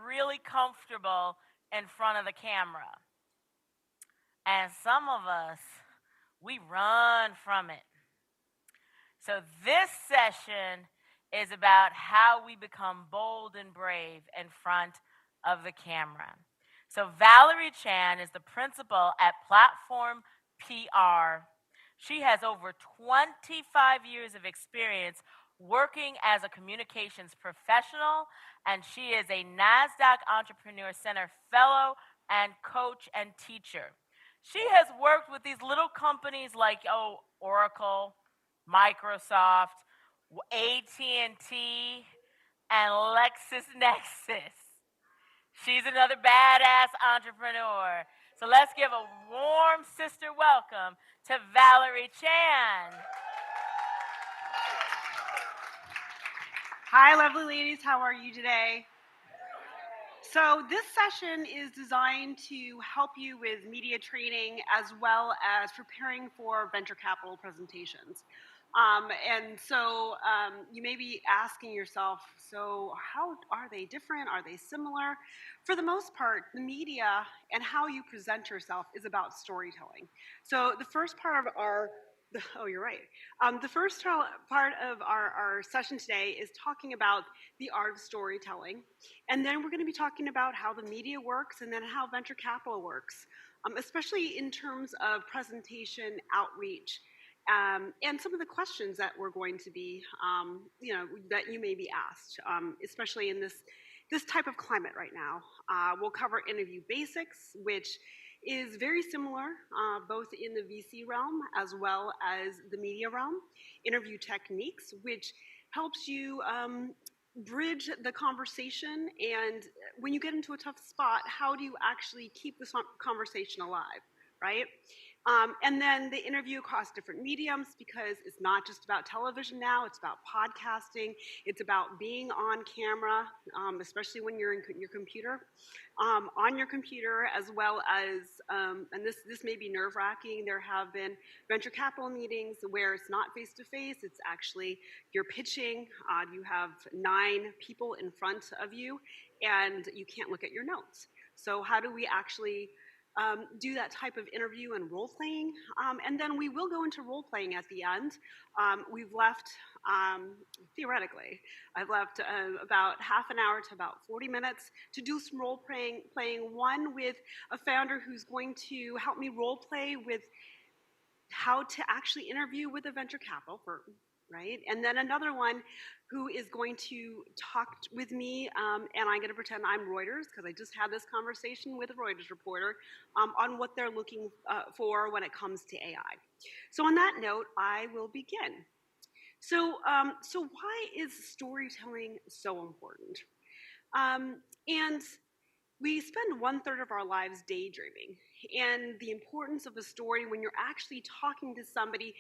really comfortable in front of the camera. And some of us, we run from it. So this session is about how we become bold and brave in front of the camera. So Valerie Chan is the principal at Platform PR. She has over 25 years of experience working as a communications professional, and she is a NASDAQ Entrepreneur Center fellow and coach and teacher. She has worked with these little companies like Oracle, Microsoft, AT&T, and LexisNexis. She's another badass entrepreneur. So let's give a warm sister welcome to Valerie Chan. Hi, lovely ladies. How are you today? So this session is designed to help you with media training as well as preparing for venture capital presentations. You may be asking yourself, so how are they different? Are they similar? For the most part, the media and how you present yourself is about storytelling. So the first part of our you're right. The first part of our session today is talking about the art of storytelling. And then we're going to be talking about how the media works and then how venture capital works, especially in terms of presentation, outreach, and some of the questions that we're going to be, that you may be asked, especially in this type of climate right now. We'll cover interview basics, which is very similar both in the VC realm as well as the media realm. Interview techniques, which helps you bridge the conversation, and when you get into a tough spot, how do you actually keep this conversation alive, right? And then the interview across different mediums, because it's not just about television now, it's about podcasting, it's about being on camera, especially when you're in your computer, on your computer, as well as, and this may be nerve-wracking, there have been venture capital meetings where it's not face-to-face, it's actually, you're pitching, you have 9 people in front of you, and you can't look at your notes. So how do we actually do that type of interview and role playing, and then we will go into role playing at the end. We've left, theoretically, I've left about half an hour to about 40 minutes to do some role playing, one with a founder who's going to help me role play with how to actually interview with a venture capital firm, right? And then another one who is going to talk with me, and I'm going to pretend I'm Reuters, because I just had this conversation with a Reuters reporter on what they're looking for when it comes to AI. So on that note, I will begin. So why is storytelling so important? And we spend 1/3 of our lives daydreaming, and the importance of a story when you're actually talking to somebody,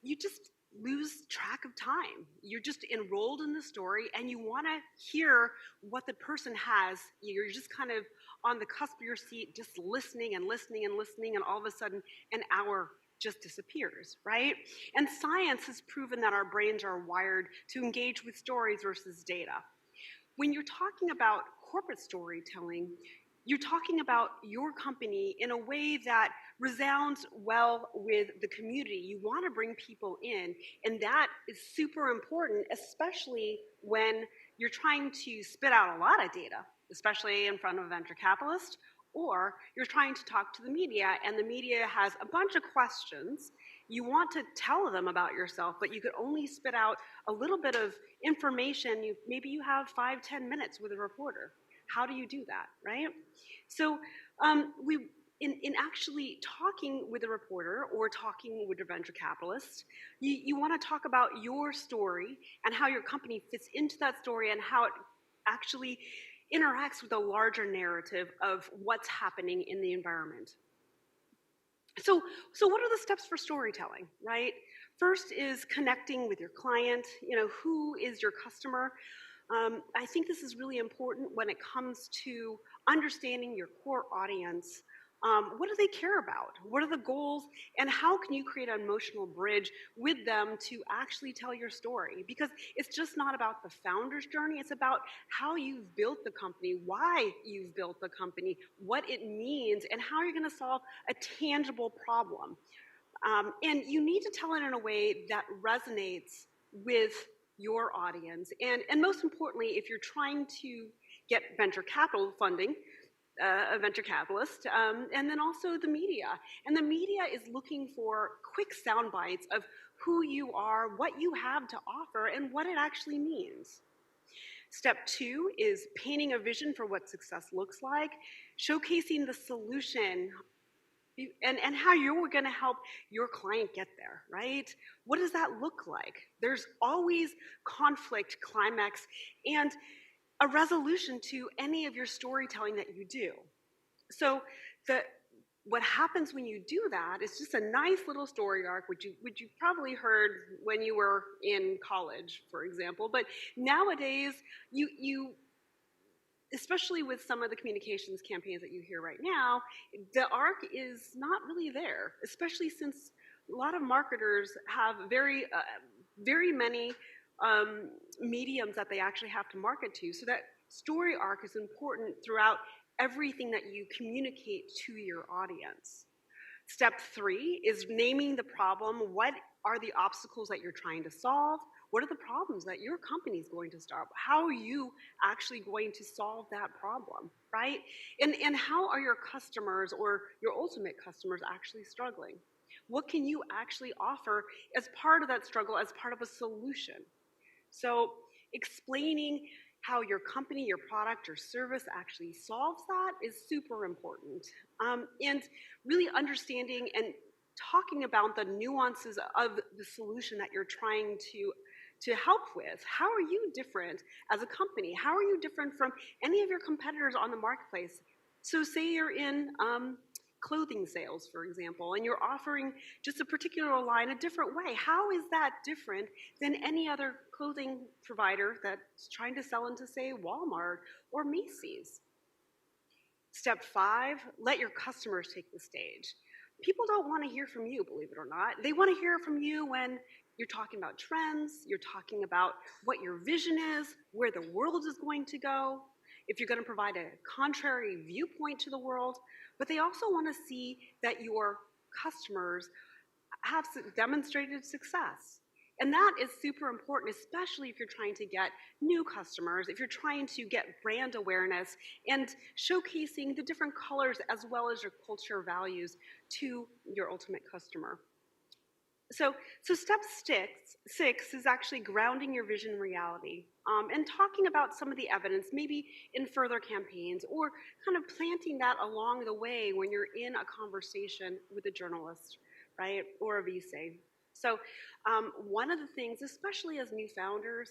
you just lose track of time. You're just enrolled in the story and you want to hear what the person has. You're just kind of on the cusp of your seat, just listening and listening and listening, and all of a sudden an hour just disappears, right? And science has proven that our brains are wired to engage with stories versus data. When you're talking about corporate storytelling, you're talking about your company in a way that resounds well with the community. You want to bring people in, and that is super important, especially when you're trying to spit out a lot of data, especially in front of a venture capitalist, or you're trying to talk to the media, and the media has a bunch of questions. You want to tell them about yourself, but you could only spit out a little bit of information. Maybe you have 5-10 minutes with a reporter. How do you do that, right? So in actually talking with a reporter or talking with a venture capitalist, you want to talk about your story and how your company fits into that story and how it actually interacts with a larger narrative of what's happening in the environment. So what are the steps for storytelling, right? First is connecting with your client. Who is your customer? I think this is really important when it comes to understanding your core audience. What do they care about? What are the goals? And how can you create an emotional bridge with them to actually tell your story? Because it's just not about the founder's journey, it's about how you've built the company, why you've built the company, what it means, and how you're going to solve a tangible problem. And you need to tell it in a way that resonates with your audience. And most importantly, if you're trying to get venture capital funding, a venture capitalist, and then also the media. And the media is looking for quick sound bites of who you are, what you have to offer, and what it actually means. Step 2 is painting a vision for what success looks like, showcasing the solution and how you're going to help your client get there, right? What does that look like? There's always conflict, climax, and a resolution to any of your storytelling that you do. So what happens when you do that is just a nice little story arc, which you probably heard when you were in college, for example. But nowadays, you especially with some of the communications campaigns that you hear right now, the arc is not really there, especially since a lot of marketers have very many mediums that they actually have to market to. So that story arc is important throughout everything that you communicate to your audience. Step 3 is naming the problem. What are the obstacles that you're trying to solve? What are the problems that your company is going to solve? How are you actually going to solve that problem, right? And how are your customers or your ultimate customers actually struggling? What can you actually offer as part of that struggle, as part of a solution? So explaining how your company, your product, or service actually solves that is super important. And really understanding and talking about the nuances of the solution that you're trying to help with. How are you different as a company? How are you different from any of your competitors on the marketplace? So say you're in clothing sales, for example, and you're offering just a particular line a different way. How is that different than any other clothing provider that's trying to sell into, say, Walmart or Macy's? Step 5, let your customers take the stage. People don't want to hear from you, believe it or not. They want to hear from you when you're talking about trends, you're talking about what your vision is, where the world is going to go, if you're going to provide a contrary viewpoint to the world. But they also want to see that your customers have demonstrated success. And that is super important, especially if you're trying to get new customers, if you're trying to get brand awareness and showcasing the different colors as well as your culture values to your ultimate customer. So step 6 is actually grounding your vision in reality and talking about some of the evidence, maybe in further campaigns, or kind of planting that along the way when you're in a conversation with a journalist, right, or a VC. So one of the things, especially as new founders,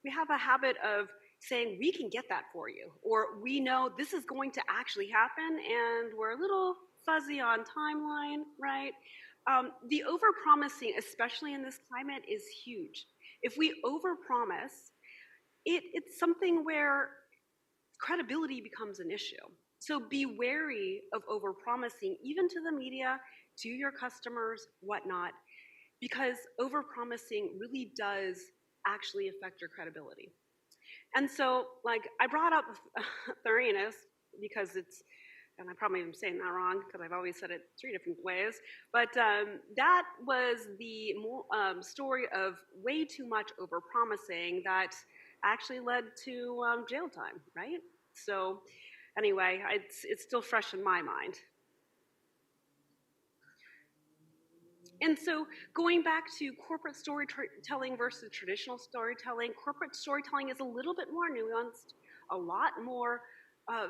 we have a habit of saying, we can get that for you, or we know this is going to actually happen, and we're a little fuzzy on timeline, right? The overpromising, especially in this climate, is huge. If we overpromise, it's something where credibility becomes an issue. So be wary of overpromising, even to the media, to your customers, whatnot, because overpromising really does actually affect your credibility. And so, like, I brought up Theranos because it's, and I probably am saying that wrong because I've always said it 3 different ways, but that was the story of way too much overpromising that actually led to jail time, right? So anyway, it's still fresh in my mind. And so going back to corporate storytelling versus traditional storytelling, corporate storytelling is a little bit more nuanced, a lot more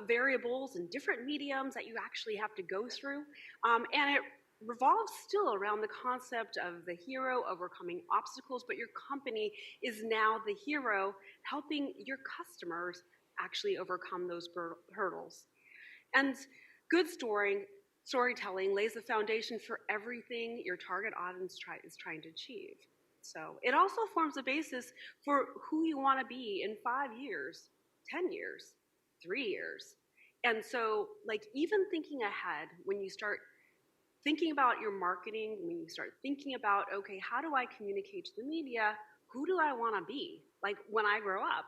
variables and different mediums that you actually have to go through. And it revolves still around the concept of the hero overcoming obstacles, but your company is now the hero helping your customers actually overcome those hurdles. And good storytelling lays the foundation for everything your target audience is trying to achieve. So it also forms the basis for who you want to be in 5 years, 10 years, 3 years. And so, like, even thinking ahead, when you start thinking about your marketing, when you start thinking about, okay, how do I communicate to the media? Who do I want to be? Like, when I grow up,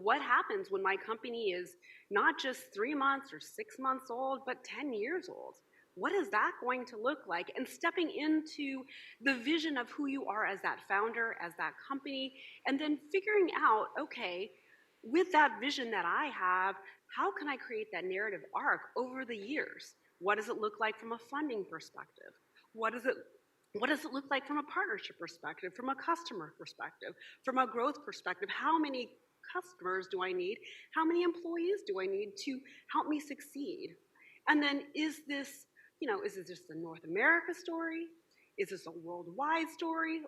what happens when my company is not just 3 months or 6 months old, but 10 years old? What is that going to look like? And stepping into the vision of who you are as that founder, as that company, and then figuring out, okay, with that vision that I have, how can I create that narrative arc over the years? What does it look like from a funding perspective? What does it look like from a partnership perspective, from a customer perspective, from a growth perspective? How many customers do I need? How many employees do I need to help me succeed? And then is this just a North America story? Is this a worldwide story?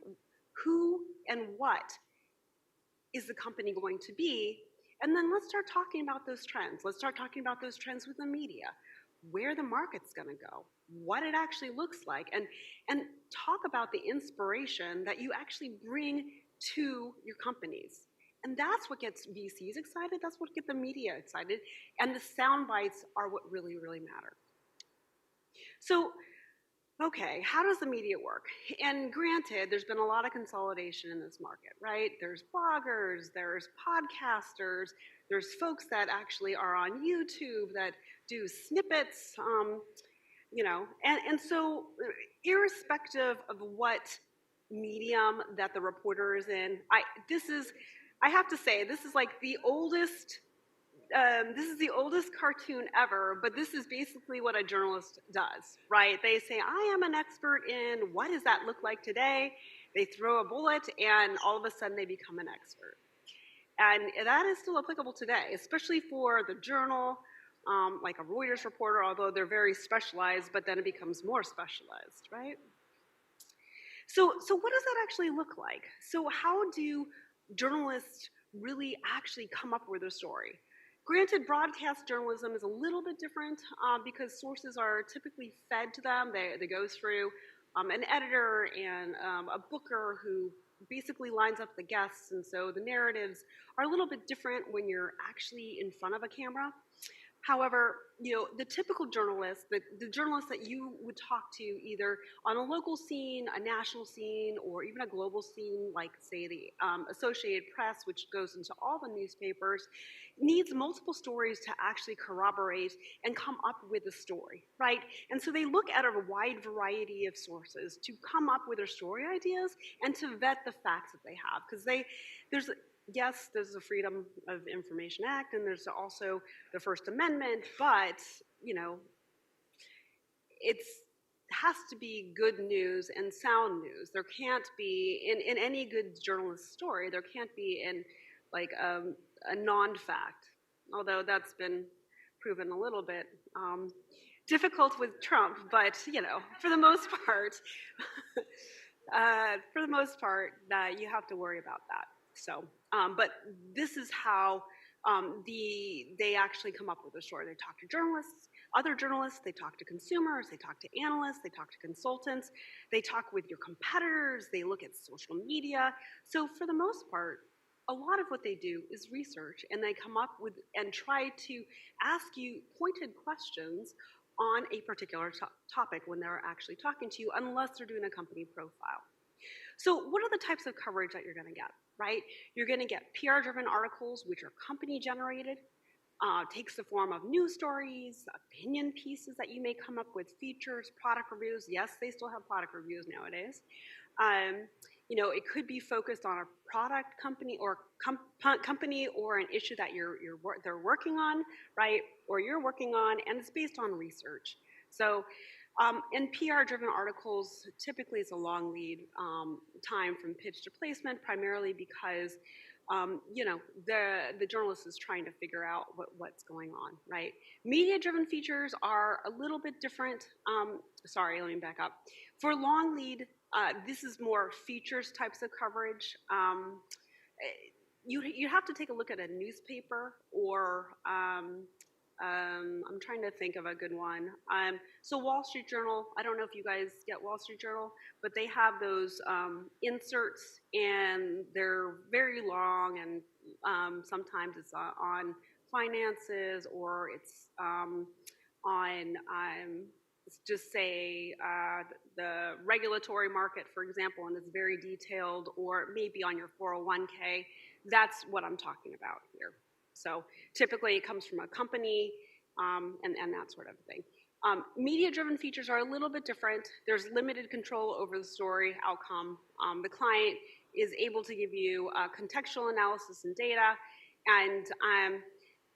Who and what is the company going to be? And then let's start talking about those trends. Let's start talking about those trends with the media, where the market's going to go, what it actually looks like, and talk about the inspiration that you actually bring to your companies. And that's what gets VCs excited. That's what gets the media excited. And the sound bites are what really, really matter. So, okay, how does the media work? And granted, there's been a lot of consolidation in this market, right? There's bloggers, there's podcasters, there's folks that actually are on YouTube that do snippets, and so irrespective of what medium that the reporter is in, I have to say, this is like the oldest cartoon ever, but this is basically what a journalist does, right? They say, I am an expert in what does that look like today? They throw a bullet, and all of a sudden they become an expert. And that is still applicable today, especially for the journal, like a Reuters reporter, although they're very specialized, but then it becomes more specialized, right? So what does that actually look like? So how do journalists really actually come up with a story? Granted, broadcast journalism is a little bit different because sources are typically fed to them. They go through an editor and a booker who basically lines up the guests, and so the narratives are a little bit different when you're actually in front of a camera. However, the typical journalist, the journalist that you would talk to either on a local scene, a national scene, or even a global scene, like, say, the Associated Press, which goes into all the newspapers, needs multiple stories to actually corroborate and come up with a story, right? And so they look at a wide variety of sources to come up with their story ideas and to vet the facts that they have, because there's the Freedom of Information Act, and there's also the First Amendment, but, it has to be good news and sound news. There can't be, in any good journalist story, there can't be like a non-fact, although that's been proven a little bit difficult with Trump, but, for the most part, you have to worry about that. So, but this is how they actually come up with a story. They talk to journalists, other journalists, they talk to consumers, they talk to analysts, they talk to consultants, they talk with your competitors, they look at social media. So for the most part, a lot of what they do is research, and they come up with and try to ask you pointed questions on a particular topic when they're actually talking to you, unless they're doing a company profile. So what are the types of coverage that you're going to get, right? You're going to get PR-driven articles, which are company-generated, takes the form of news stories, opinion pieces that you may come up with, features, product reviews. Yes, they still have product reviews nowadays. It could be focused on a product company or company or an issue that they're working on, right? Or you're working on, and it's based on research. So, in PR-driven articles, typically it's a long lead time from pitch to placement, primarily because the journalist is trying to figure out what's going on, right? Media-driven features are a little bit different. Sorry, let me back up. For long lead, this is more features types of coverage. You have to take a look at a newspaper or I'm trying to think of a good one. So Wall Street Journal, I don't know if you guys get Wall Street Journal, but they have those inserts, and they're very long, and sometimes it's on finances, or it's on just say the regulatory market, for example, and it's very detailed, or maybe on your 401k. That's what I'm talking about here. So typically it comes from a company and that sort of thing. Media-driven features are a little bit different. There's limited control over the story outcome. The client is able to give you contextual analysis and data, and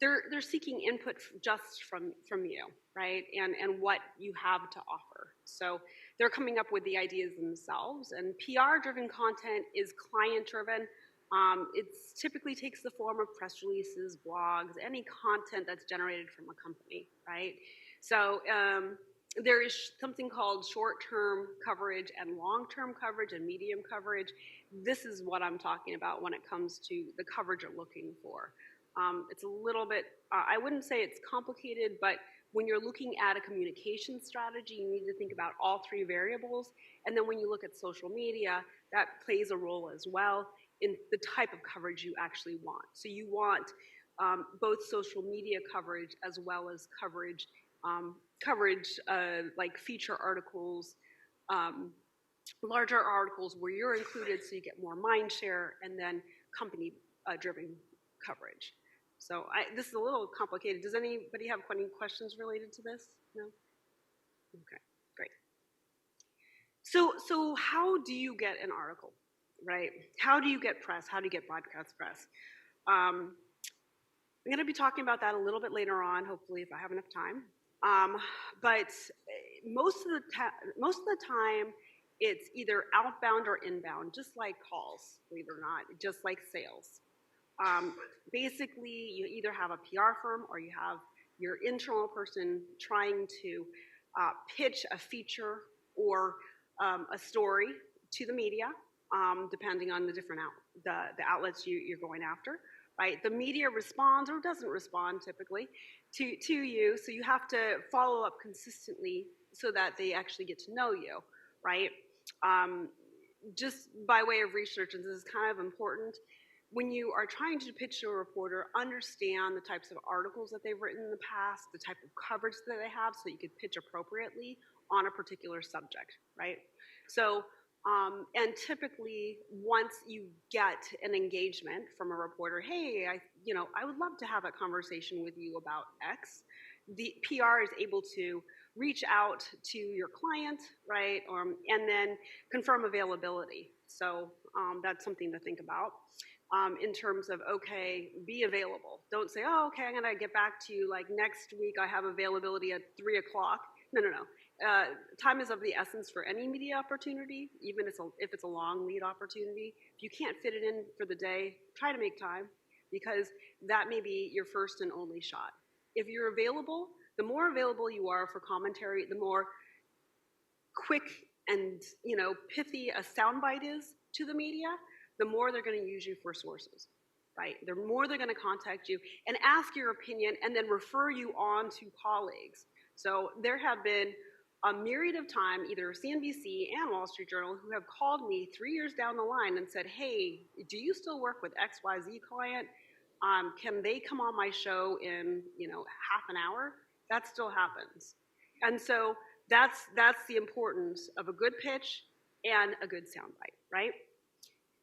they're seeking input just from you, right? And what you have to offer. So they're coming up with the ideas themselves. And PR-driven content is client-driven. It typically takes the form of press releases, blogs, any content that's generated from a company, right? So there is something called short-term coverage and long-term coverage and medium coverage. This is what I'm talking about when it comes to the coverage you're looking for. It's a little bit, I wouldn't say it's complicated, but when you're looking at a communication strategy, you need to think about all three variables. And then when you look at social media, that plays a role as well in the type of coverage you actually want. So you want both social media coverage as well as coverage like feature articles, larger articles where you're included so you get more mind share, and then company-driven coverage. So this is a little complicated. Does anybody have any questions related to this? No? Okay, great. So how do you get an article, right? How do you get press? How do you get broadcast press? I'm going to be talking about that a little bit later on, hopefully, if I have enough time. But most of the time, it's either outbound or inbound, just like calls, believe it or not, just like sales. Basically, you either have a PR firm or you have your internal person trying to pitch a feature or a story to the media, depending on the different the outlets you're going after. Right? The media responds or doesn't respond typically to you, so you have to follow up consistently so that they actually get to know you, right? Just by way of research, and this is kind of important, when you are trying to pitch to a reporter, understand the types of articles that they've written in the past, the type of coverage that they have, so you could pitch appropriately on a particular subject, right? So, and typically, once you get an engagement from a reporter, hey, I would love to have a conversation with you about X, the PR is able to reach out to your client, right, and then confirm availability. So that's something to think about in terms of, okay, be available. Don't say, oh, okay, I'm going to get back to you, like next week I have availability at 3 o'clock. No. Time is of the essence for any media opportunity, even if it's a long lead opportunity. If you can't fit it in for the day, try to make time, because that may be your first and only shot. If you're available, the more available you are for commentary, the more quick and pithy a soundbite is to the media, the more they're going to use you for sources, right? The more they're going to contact you and ask your opinion and then refer you on to colleagues. So there have been a myriad of time, either CNBC and Wall Street Journal, who have called me 3 years down the line and said, hey, do you still work with XYZ client? Can they come on my show in half an hour? That still happens. And so that's the importance of a good pitch and a good soundbite, right?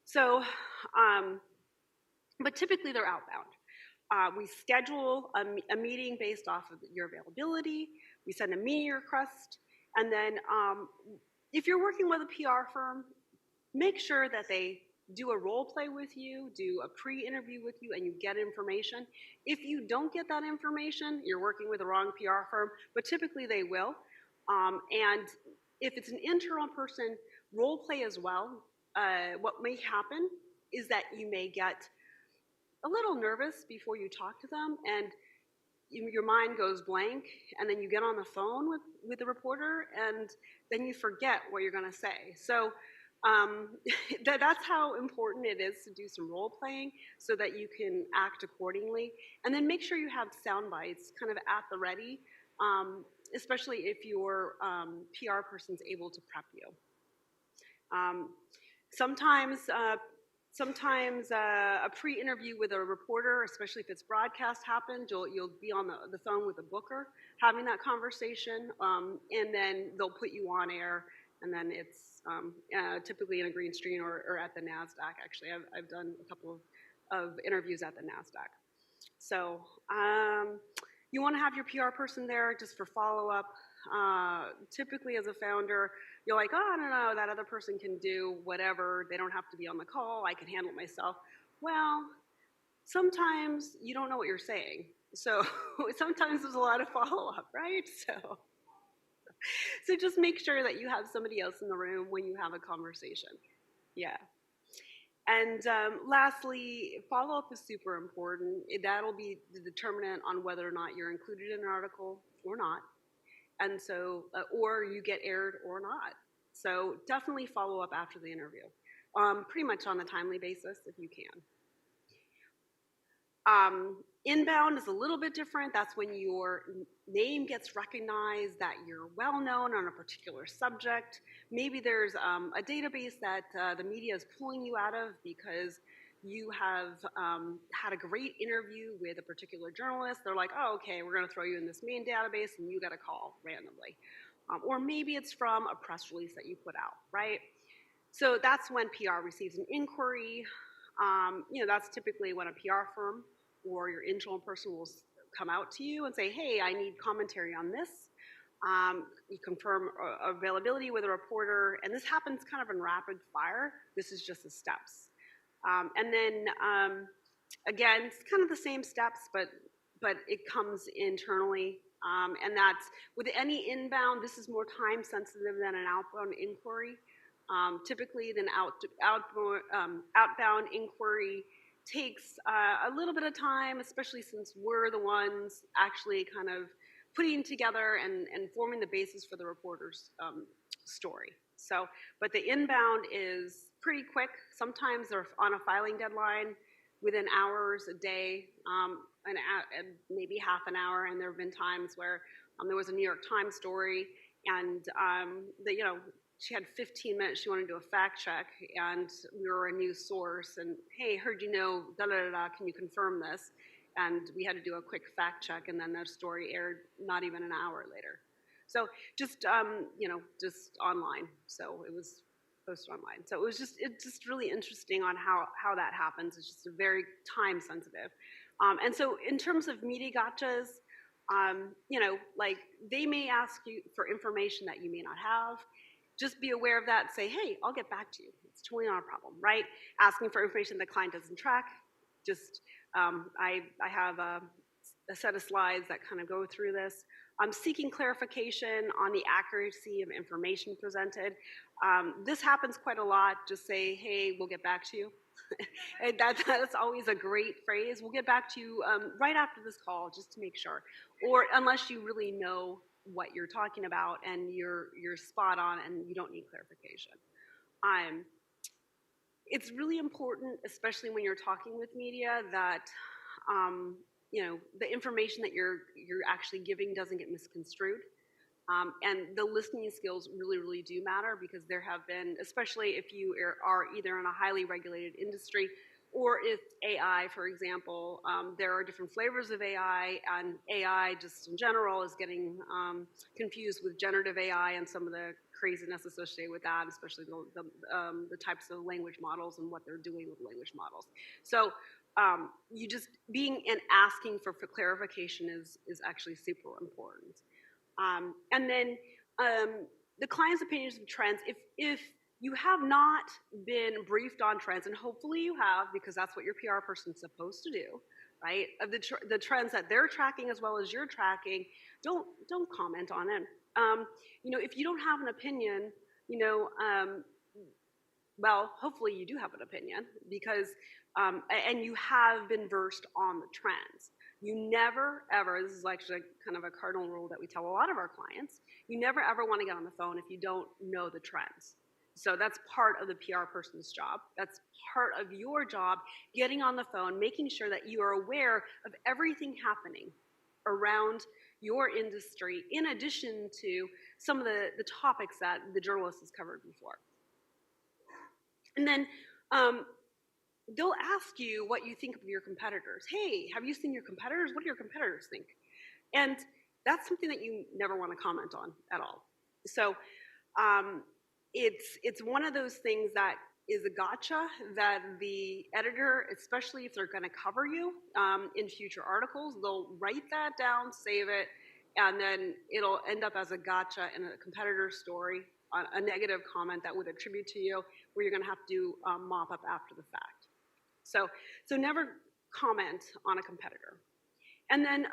So, but typically they're outbound. We schedule a meeting based off of your availability. We send a meeting request. And then if you're working with a PR firm, make sure that they do a role play with you, do a pre-interview with you, and you get information. If you don't get that information, you're working with the wrong PR firm, but typically they will. And if it's an internal person, role play as well. What may happen is that you may get a little nervous before you talk to them, and your mind goes blank, and then you get on the phone with the reporter, and then you forget what you're going to say. So that's how important it is to do some role playing so that you can act accordingly. And then make sure you have sound bites kind of at the ready, especially if your PR person's able to prep you. Sometimes Sometimes a pre-interview with a reporter, especially if it's broadcast, happens. You'll be on the phone with a booker having that conversation, and then they'll put you on air, and then it's typically in a green screen or at the NASDAQ. Actually, I've done a couple of interviews at the NASDAQ. So you want to have your PR person there just for follow-up. Typically as a founder, you're like, oh, I don't know, that other person can do whatever. They don't have to be on the call. I can handle it myself. Well, sometimes you don't know what you're saying. So sometimes there's a lot of follow-up, right? So just make sure that you have somebody else in the room when you have a conversation. Yeah. And lastly, follow-up is super important. That'll be the determinant on whether or not you're included in an article or not. And so, or you get aired or not. So definitely follow up after the interview, pretty much on a timely basis if you can. Inbound is a little bit different. That's when your name gets recognized, that you're well known on a particular subject. Maybe there's a database that the media is pulling you out of because you have had a great interview with a particular journalist. They're like, oh, okay, we're going to throw you in this main database, and you got a call randomly. Or maybe it's from a press release that you put out, right? So that's when PR receives an inquiry. That's typically when a PR firm or your internal person will come out to you and say, hey, I need commentary on this. You confirm availability with a reporter, and this happens kind of in rapid fire. This is just the steps. And then, again, it's kind of the same steps, but it comes internally. And that's, with any inbound, this is more time sensitive than an outbound inquiry. Typically, an outbound inquiry takes a little bit of time, especially since we're the ones actually kind of putting together and forming the basis for the reporter's story. So, but the inbound is pretty quick. Sometimes they're on a filing deadline within hours, a day, and maybe half an hour. And there have been times where there was a New York Times story, and she had 15 minutes. She wanted to do a fact check, and we were a news source. And hey, heard you know, da da da da. Can you confirm this? And we had to do a quick fact check, and then the story aired not even an hour later. So just just online. So it was posted online. So it's just really interesting on how that happens. It's just very time sensitive. And so in terms of media gotchas, like they may ask you for information that you may not have. Just be aware of that and say, hey, I'll get back to you. It's totally not a problem, right? Asking for information the client doesn't track. Just, I have a set of slides that kind of go through this. I'm seeking clarification on the accuracy of information presented. This happens quite a lot. Just say, hey, we'll get back to you. And that's always a great phrase. We'll get back to you right after this call, just to make sure. Or unless you really know what you're talking about and you're spot on and you don't need clarification. It's really important, especially when you're talking with media, that the information that you're actually giving doesn't get misconstrued. And the listening skills really, really do matter, because there have been, especially if you are either in a highly regulated industry or if AI, for example, there are different flavors of AI, and AI just in general is getting confused with generative AI and some of the craziness associated with that, especially the types of language models and what they're doing with language models. So you just being and asking for clarification is actually super important. And then the client's opinions of trends, if you have not been briefed on trends, and hopefully you have, because that's what your PR person's supposed to do, right? Of the trends that they're tracking as well as you're tracking, don't comment on it. If you don't have an opinion, well, hopefully you do have an opinion, because and you have been versed on the trends. You never, ever, this is actually kind of a cardinal rule that we tell a lot of our clients, you never, ever want to get on the phone if you don't know the trends. So that's part of the PR person's job. That's part of your job, getting on the phone, making sure that you are aware of everything happening around your industry, in addition to some of the topics that the journalist has covered before. And then they'll ask you what you think of your competitors. Hey, have you seen your competitors? What do your competitors think? And that's something that you never want to comment on at all. So it's one of those things that is a gotcha that the editor, especially if they're going to cover you in future articles, they'll write that down, save it, and then it'll end up as a gotcha in a competitor story, a negative comment that would attribute to you, where you're going to have to mop up after the fact. So never comment on a competitor. And then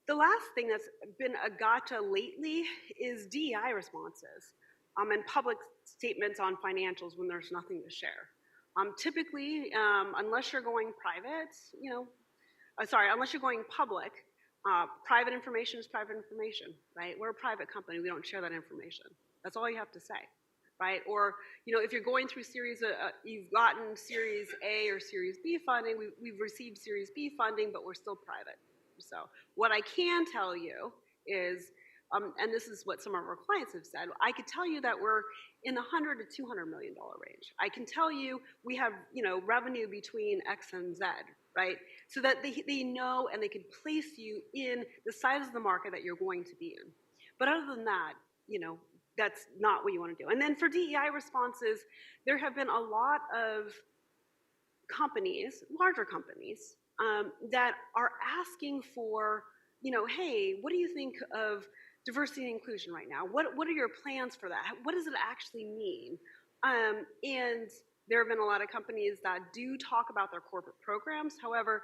the last thing that's been a gotcha lately is DEI responses and public statements on financials when there's nothing to share. Typically, unless you're going private, unless you're going public, private information is private information, right? We're a private company. We don't share that information. That's all you have to say, right? Or, if you're going through series, you've gotten Series A or Series B funding. We've received Series B funding, but we're still private. So what I can tell you is, and this is what some of our clients have said, I could tell you that we're in the $100 to $200 million range. I can tell you we have, revenue between X and Z, right? So that they know and they can place you in the size of the market that you're going to be in. But other than that, that's not what you want to do. And then for DEI responses, there have been a lot of companies, larger companies, that are asking for, hey, what do you think of diversity and inclusion right now? What are your plans for that? What does it actually mean? And there have been a lot of companies that do talk about their corporate programs. However,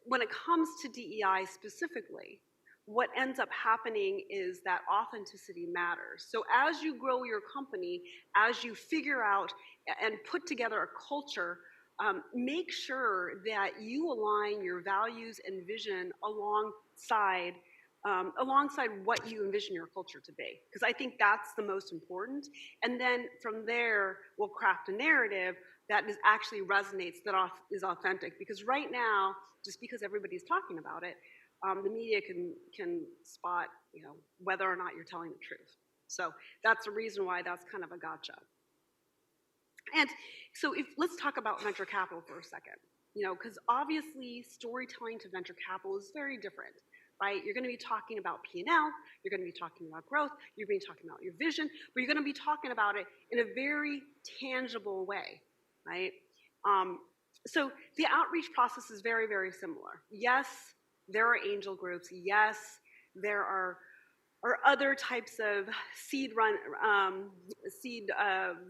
when it comes to DEI specifically, what ends up happening is that authenticity matters. So as you grow your company, as you figure out and put together a culture, make sure that you align your values and vision alongside what you envision your culture to be. Because I think that's the most important. And then from there, we'll craft a narrative that actually resonates, that is authentic. Because right now, just because everybody's talking about it, the media can spot, whether or not you're telling the truth. So that's the reason why that's kind of a gotcha. And so let's talk about venture capital for a second, because obviously storytelling to venture capital is very different, right? You're going to be talking about P&L, you're going to be talking about growth, you're going to be talking about your vision, but you're going to be talking about it in a very tangible way, right? So the outreach process is very, very similar. Yes, there are angel groups. Yes, there are other types of seed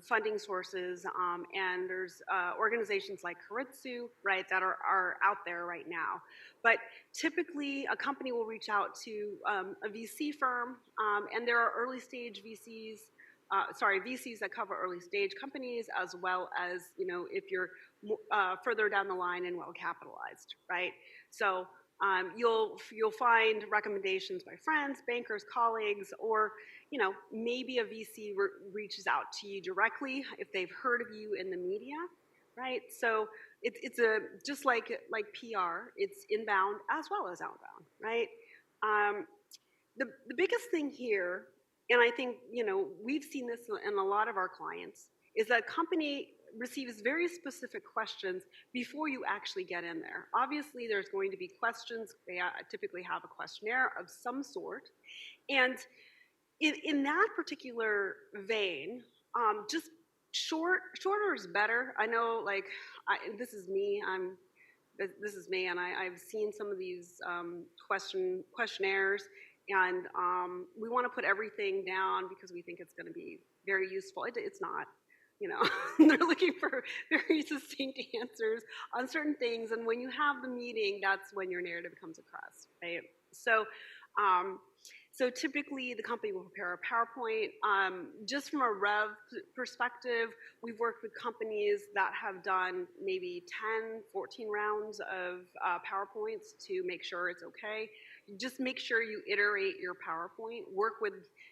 funding sources, and there's organizations like Karitsu, right, that are out there right now. But typically, a company will reach out to a VC firm, and there are early stage VCs. VCs that cover early stage companies, as well as if you're further down the line and well capitalized, right? So you'll find recommendations by friends, bankers, colleagues, or maybe a VC reaches out to you directly if they've heard of you in the media, right? So it's just like PR, it's inbound as well as outbound, right? The biggest thing here, and I think we've seen this in a lot of our clients, is that a company receives very specific questions before you actually get in there. Obviously, there's going to be questions. They typically have a questionnaire of some sort. And in that particular vein, just shorter is better. I know, this is me. This is me, and I've seen some of these questionnaires, and we want to put everything down because we think it's going to be very useful. It's not. They're looking for very succinct answers on certain things, and when you have the meeting, that's when your narrative comes across, right? So typically, the company will prepare a PowerPoint. Just from a rev perspective, we've worked with companies that have done maybe 10, 14 rounds of PowerPoints to make sure it's okay. Just make sure you iterate your PowerPoint.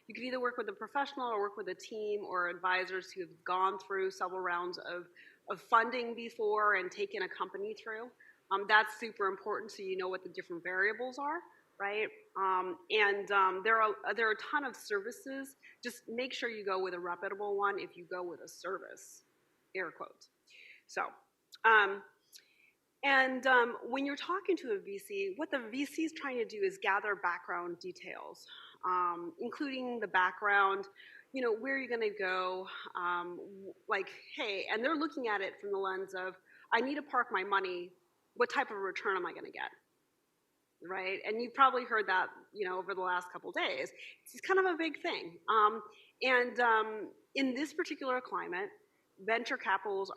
You can either work with a professional or work with a team or advisors who have gone through several rounds of funding before and taken a company through. That's super important, so you know what the different variables are, right? There are a ton of services. Just make sure you go with a reputable one if you go with a service. air quotes. So, when you're talking to a VC, what the VC is trying to do is gather background details, including the background, where you're going to go, like, hey, and they're looking at it from the lens of, I need to park my money. What type of return am I going to get? Right? And you've probably heard that, over the last couple days. It's kind of a big thing. In this particular climate, venture capitalists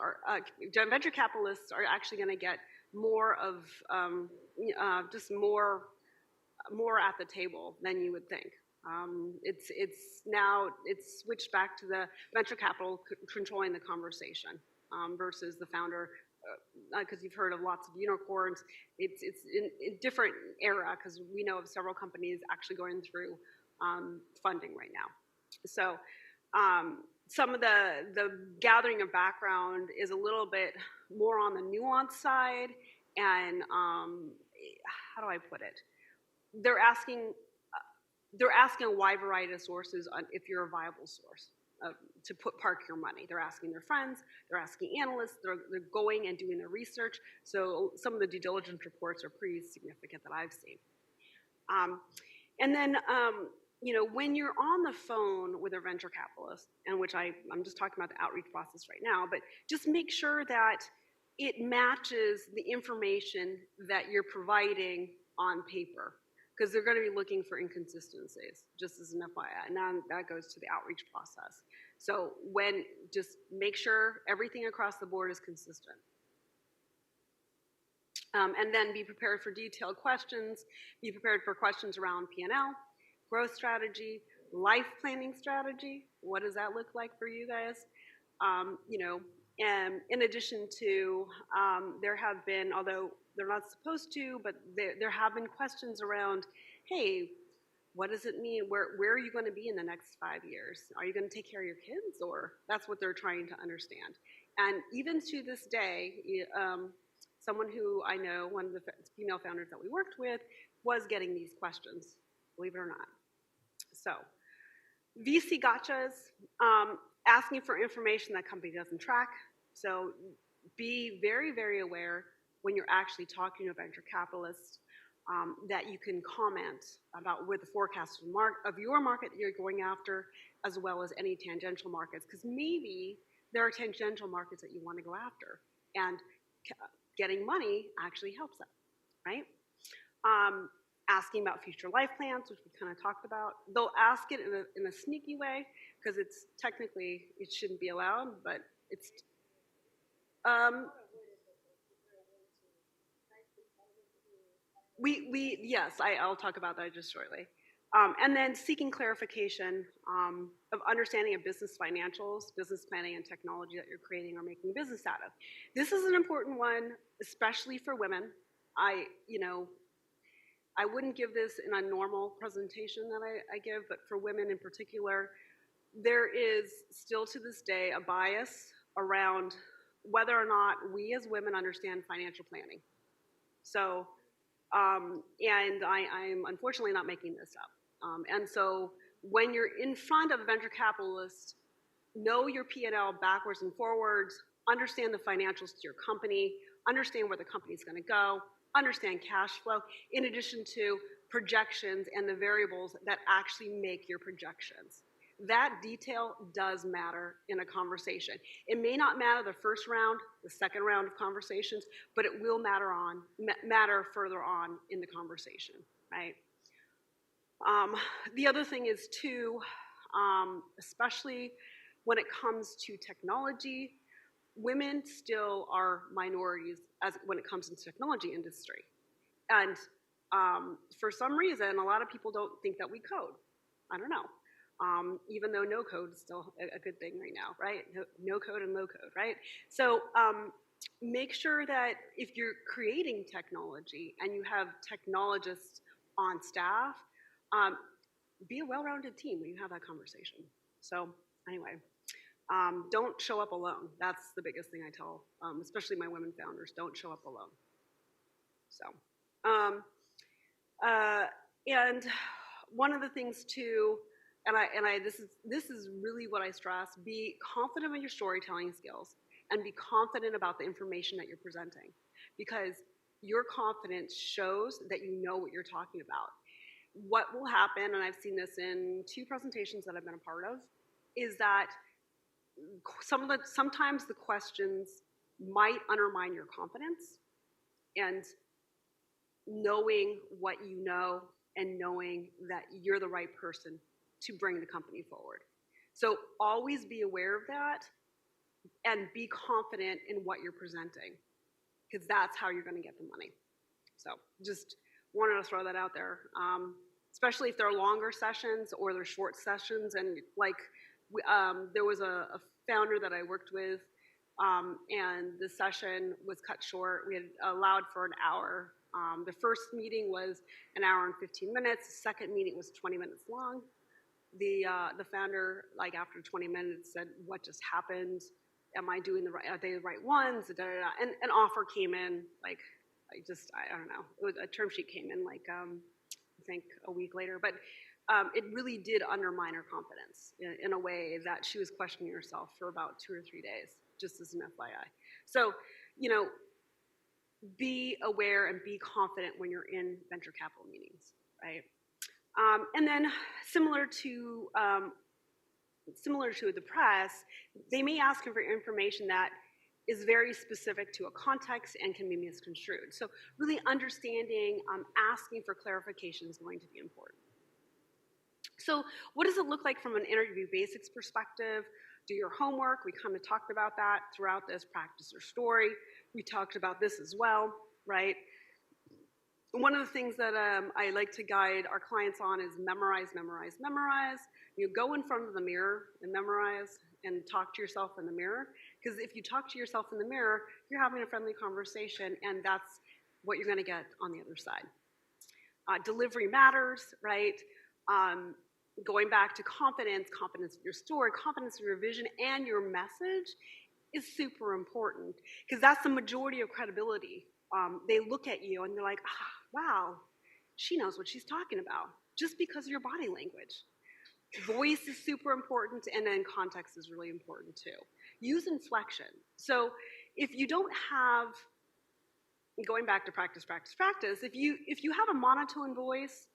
are actually going to get more of just more at the table than you would think. It's switched back to the venture capital controlling the conversation versus the founder, because you've heard of lots of unicorns. It's in a different era, because we know of several companies actually going through funding right now. So some of the gathering of background is a little bit more on the nuanced side, and how do I put it? They're asking a wide variety of sources on if you're a viable source to park your money. They're asking their friends, they're asking analysts, they're going and doing their research. So some of the due diligence reports are pretty significant that I've seen. And then, when you're on the phone with a venture capitalist, and which I'm just talking about the outreach process right now, but just make sure that it matches the information that you're providing on paper, because they're going to be looking for inconsistencies, just as an FYI. And now that goes to the outreach process. So just make sure everything across the board is consistent. And then be prepared for detailed questions. Be prepared for questions around P&L, growth strategy, life planning strategy. What does that look like for you guys? And in addition to, there have been, although they're not supposed to, but there have been questions around, hey, what does it mean? Where are you going to be in the next 5 years? Are you going to take care of your kids? Or that's what they're trying to understand. And even to this day, someone who I know, one of the female founders that we worked with, was getting these questions, believe it or not. So, VC gotchas, asking for information that company doesn't track. So be very, very aware when you're actually talking to a venture capitalist that you can comment about with the forecast of your market that you're going after, as well as any tangential markets, because maybe there are tangential markets that you want to go after, and getting money actually helps that, right? Asking about future life plans, which we kind of talked about. They'll ask it in a sneaky way, because it's technically, it shouldn't be allowed, but it's... Yes, I'll talk about that just shortly. And then seeking clarification of understanding of business financials, business planning, and technology that you're creating or making business out of. This is an important one, especially for women. I wouldn't give this in a normal presentation that I give, but for women in particular, there is still to this day a bias around whether or not we as women understand financial planning. So, and I'm unfortunately not making this up. And so when you're in front of a venture capitalist, know your P&L backwards and forwards, understand the financials to your company, understand where the company's going to go, understand cash flow, in addition to projections and the variables that actually make your projections. That detail does matter in a conversation. It may not matter the first round, the second round of conversations, but it will matter further on in the conversation, right? The other thing is too, especially when it comes to technology, women still are minorities when it comes to the technology industry. And for some reason, a lot of people don't think that we code. I don't know. Even though no code is still a good thing right now, right? No code and low code, right? So make sure that if you're creating technology and you have technologists on staff, be a well-rounded team when you have that conversation. So anyway, don't show up alone. That's the biggest thing I tell, especially my women founders, don't show up alone. So, and one of the things too, this is really what I stress, be confident in your storytelling skills. and be confident about the information that you're presenting, because your confidence shows that you know what you're talking about. What will happen, and I've seen this in 2 presentations that I've been a part of, is that sometimes the questions might undermine your confidence, and knowing what you know and knowing that you're the right person to bring the company forward. So always be aware of that and be confident in what you're presenting, because that's how you're going to get the money. So just wanted to throw that out there, especially if they're longer sessions or they're short sessions. And like there was a founder that I worked with, and the session was cut short. We had allowed for an hour. The first meeting was an hour and 15 minutes. The second meeting was 20 minutes long. The founder, like after 20 minutes, said, "What just happened? Am I doing the right? Are they the right ones?" Da, da, da. And an offer came in, like I don't know. It was, a term sheet came in like I think a week later, but it really did undermine her confidence in a way that she was questioning herself for about 2 or 3 days, just as an FYI. So, you know, be aware and be confident when you're in venture capital meetings, right? And then similar to the press, they may ask you for information that is very specific to a context and can be misconstrued. So really understanding, asking for clarification is going to be important. So what does it look like from an interview basics perspective? Do your homework. We kind of talked about that throughout this. Practice your story. We talked about this as well, right? One of the things that I like to guide our clients on is memorize, memorize, memorize. You go in front of the mirror and memorize and talk to yourself in the mirror. Because if you talk to yourself in the mirror, you're having a friendly conversation, and that's what you're going to get on the other side. Delivery matters, right? Going back to confidence in your story, confidence in your vision and your message is super important, because that's the majority of credibility. They look at you and they're like, wow, she knows what she's talking about, just because of your body language. Voice is super important, and then context is really important too. Use inflection. So if you don't have, going back to practice, if you have a monotone voice,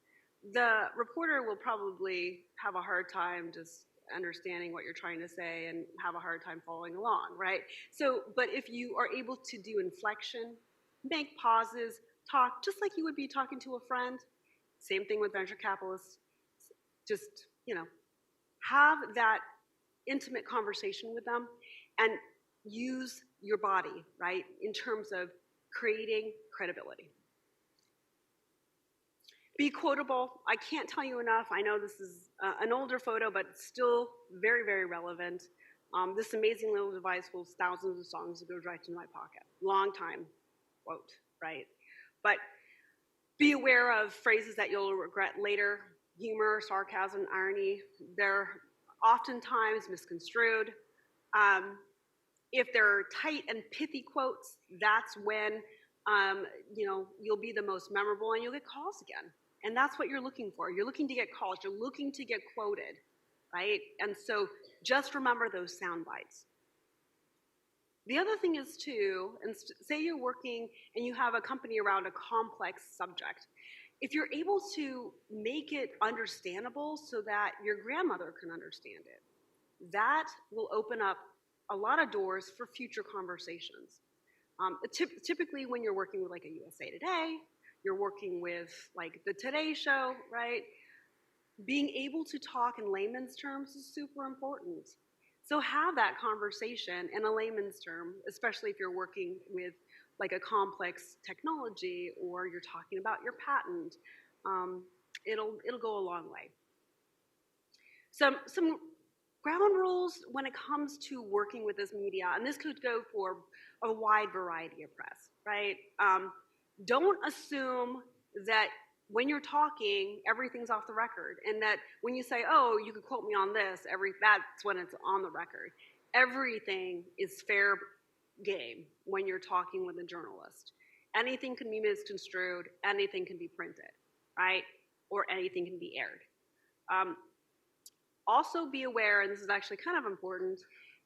the reporter will probably have a hard time just understanding what you're trying to say and have a hard time following along, right? So, but if you are able to do inflection, make pauses, talk just like you would be talking to a friend. Same thing with venture capitalists. Just, have that intimate conversation with them and use your body, right, in terms of creating credibility. Be quotable. I can't tell you enough. I know this is an older photo, but still very, very relevant. This amazing little device holds thousands of songs that goes right into my pocket. Long time quote, right? But be aware of phrases that you'll regret later. Humor, sarcasm, irony, they're oftentimes misconstrued. If they're tight and pithy quotes, that's when you'll be the most memorable, and you'll get calls again. And that's what you're looking for. You're looking to get calls. You're looking to get quoted, right? And so just remember those sound bites. The other thing is too, and say you're working and you have a company around a complex subject. If you're able to make it understandable so that your grandmother can understand it, that will open up a lot of doors for future conversations. Typically when you're working with like a USA Today, you're working with like the Today Show, right? Being able to talk in layman's terms is super important. So have that conversation in a layman's term, especially if you're working with like a complex technology or you're talking about your patent. It'll go a long way. Some ground rules when it comes to working with this media, and this could go for a wide variety of press, right? Don't assume that when you're talking, everything's off the record, and that when you say, oh, you could quote me on this, that's when it's on the record. Everything is fair game when you're talking with a journalist. Anything can be misconstrued, anything can be printed, right? Or anything can be aired. Also be aware, and this is actually kind of important,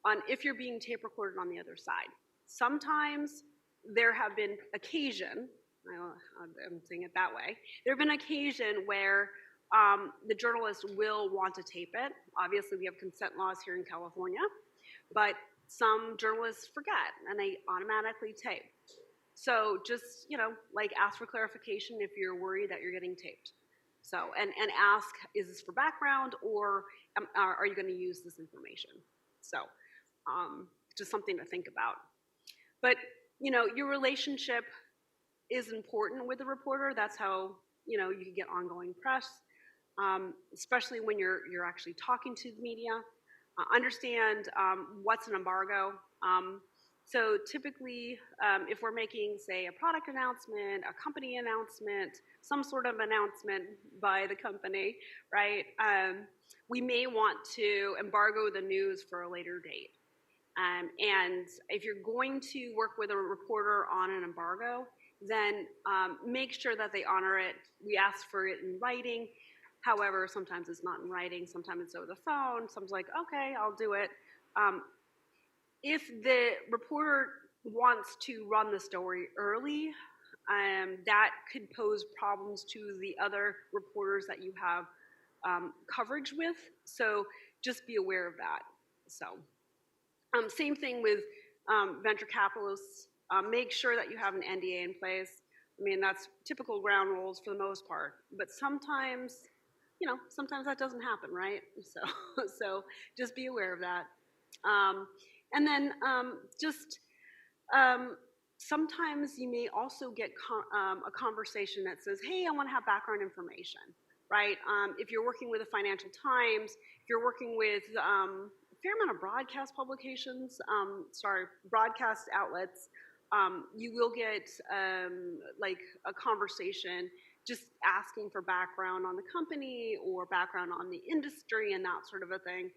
on if you're being tape recorded on the other side. Sometimes there have been occasion, I'm saying it that way, there have been occasion where the journalist will want to tape it. Obviously, we have consent laws here in California, but some journalists forget and they automatically tape. So just, like ask for clarification if you're worried that you're getting taped. So, and ask, is this for background or are you going to use this information? So, just something to think about. But, your relationship is important with the reporter. That's how, you can get ongoing press, especially when you're actually talking to the media. Understand what's an embargo. So typically, if we're making, say, a product announcement, a company announcement, some sort of announcement by the company, right, we may want to embargo the news for a later date. And if you're going to work with a reporter on an embargo, then make sure that they honor it. We ask for it in writing. However, sometimes it's not in writing. Sometimes it's over the phone. Sometimes like, okay, I'll do it. If the reporter wants to run the story early, that could pose problems to the other reporters that you have coverage with. So just be aware of that. So same thing with venture capitalists. Make sure that you have an NDA in place. I mean, that's typical ground rules for the most part. But sometimes, sometimes that doesn't happen, right? So just be aware of that. And then sometimes you may also get a conversation that says, hey, I want to have background information, right? If you're working with the Financial Times, if you're working with a fair amount of broadcast publications, broadcast outlets, you will get like a conversation just asking for background on the company or background on the industry and that sort of a thing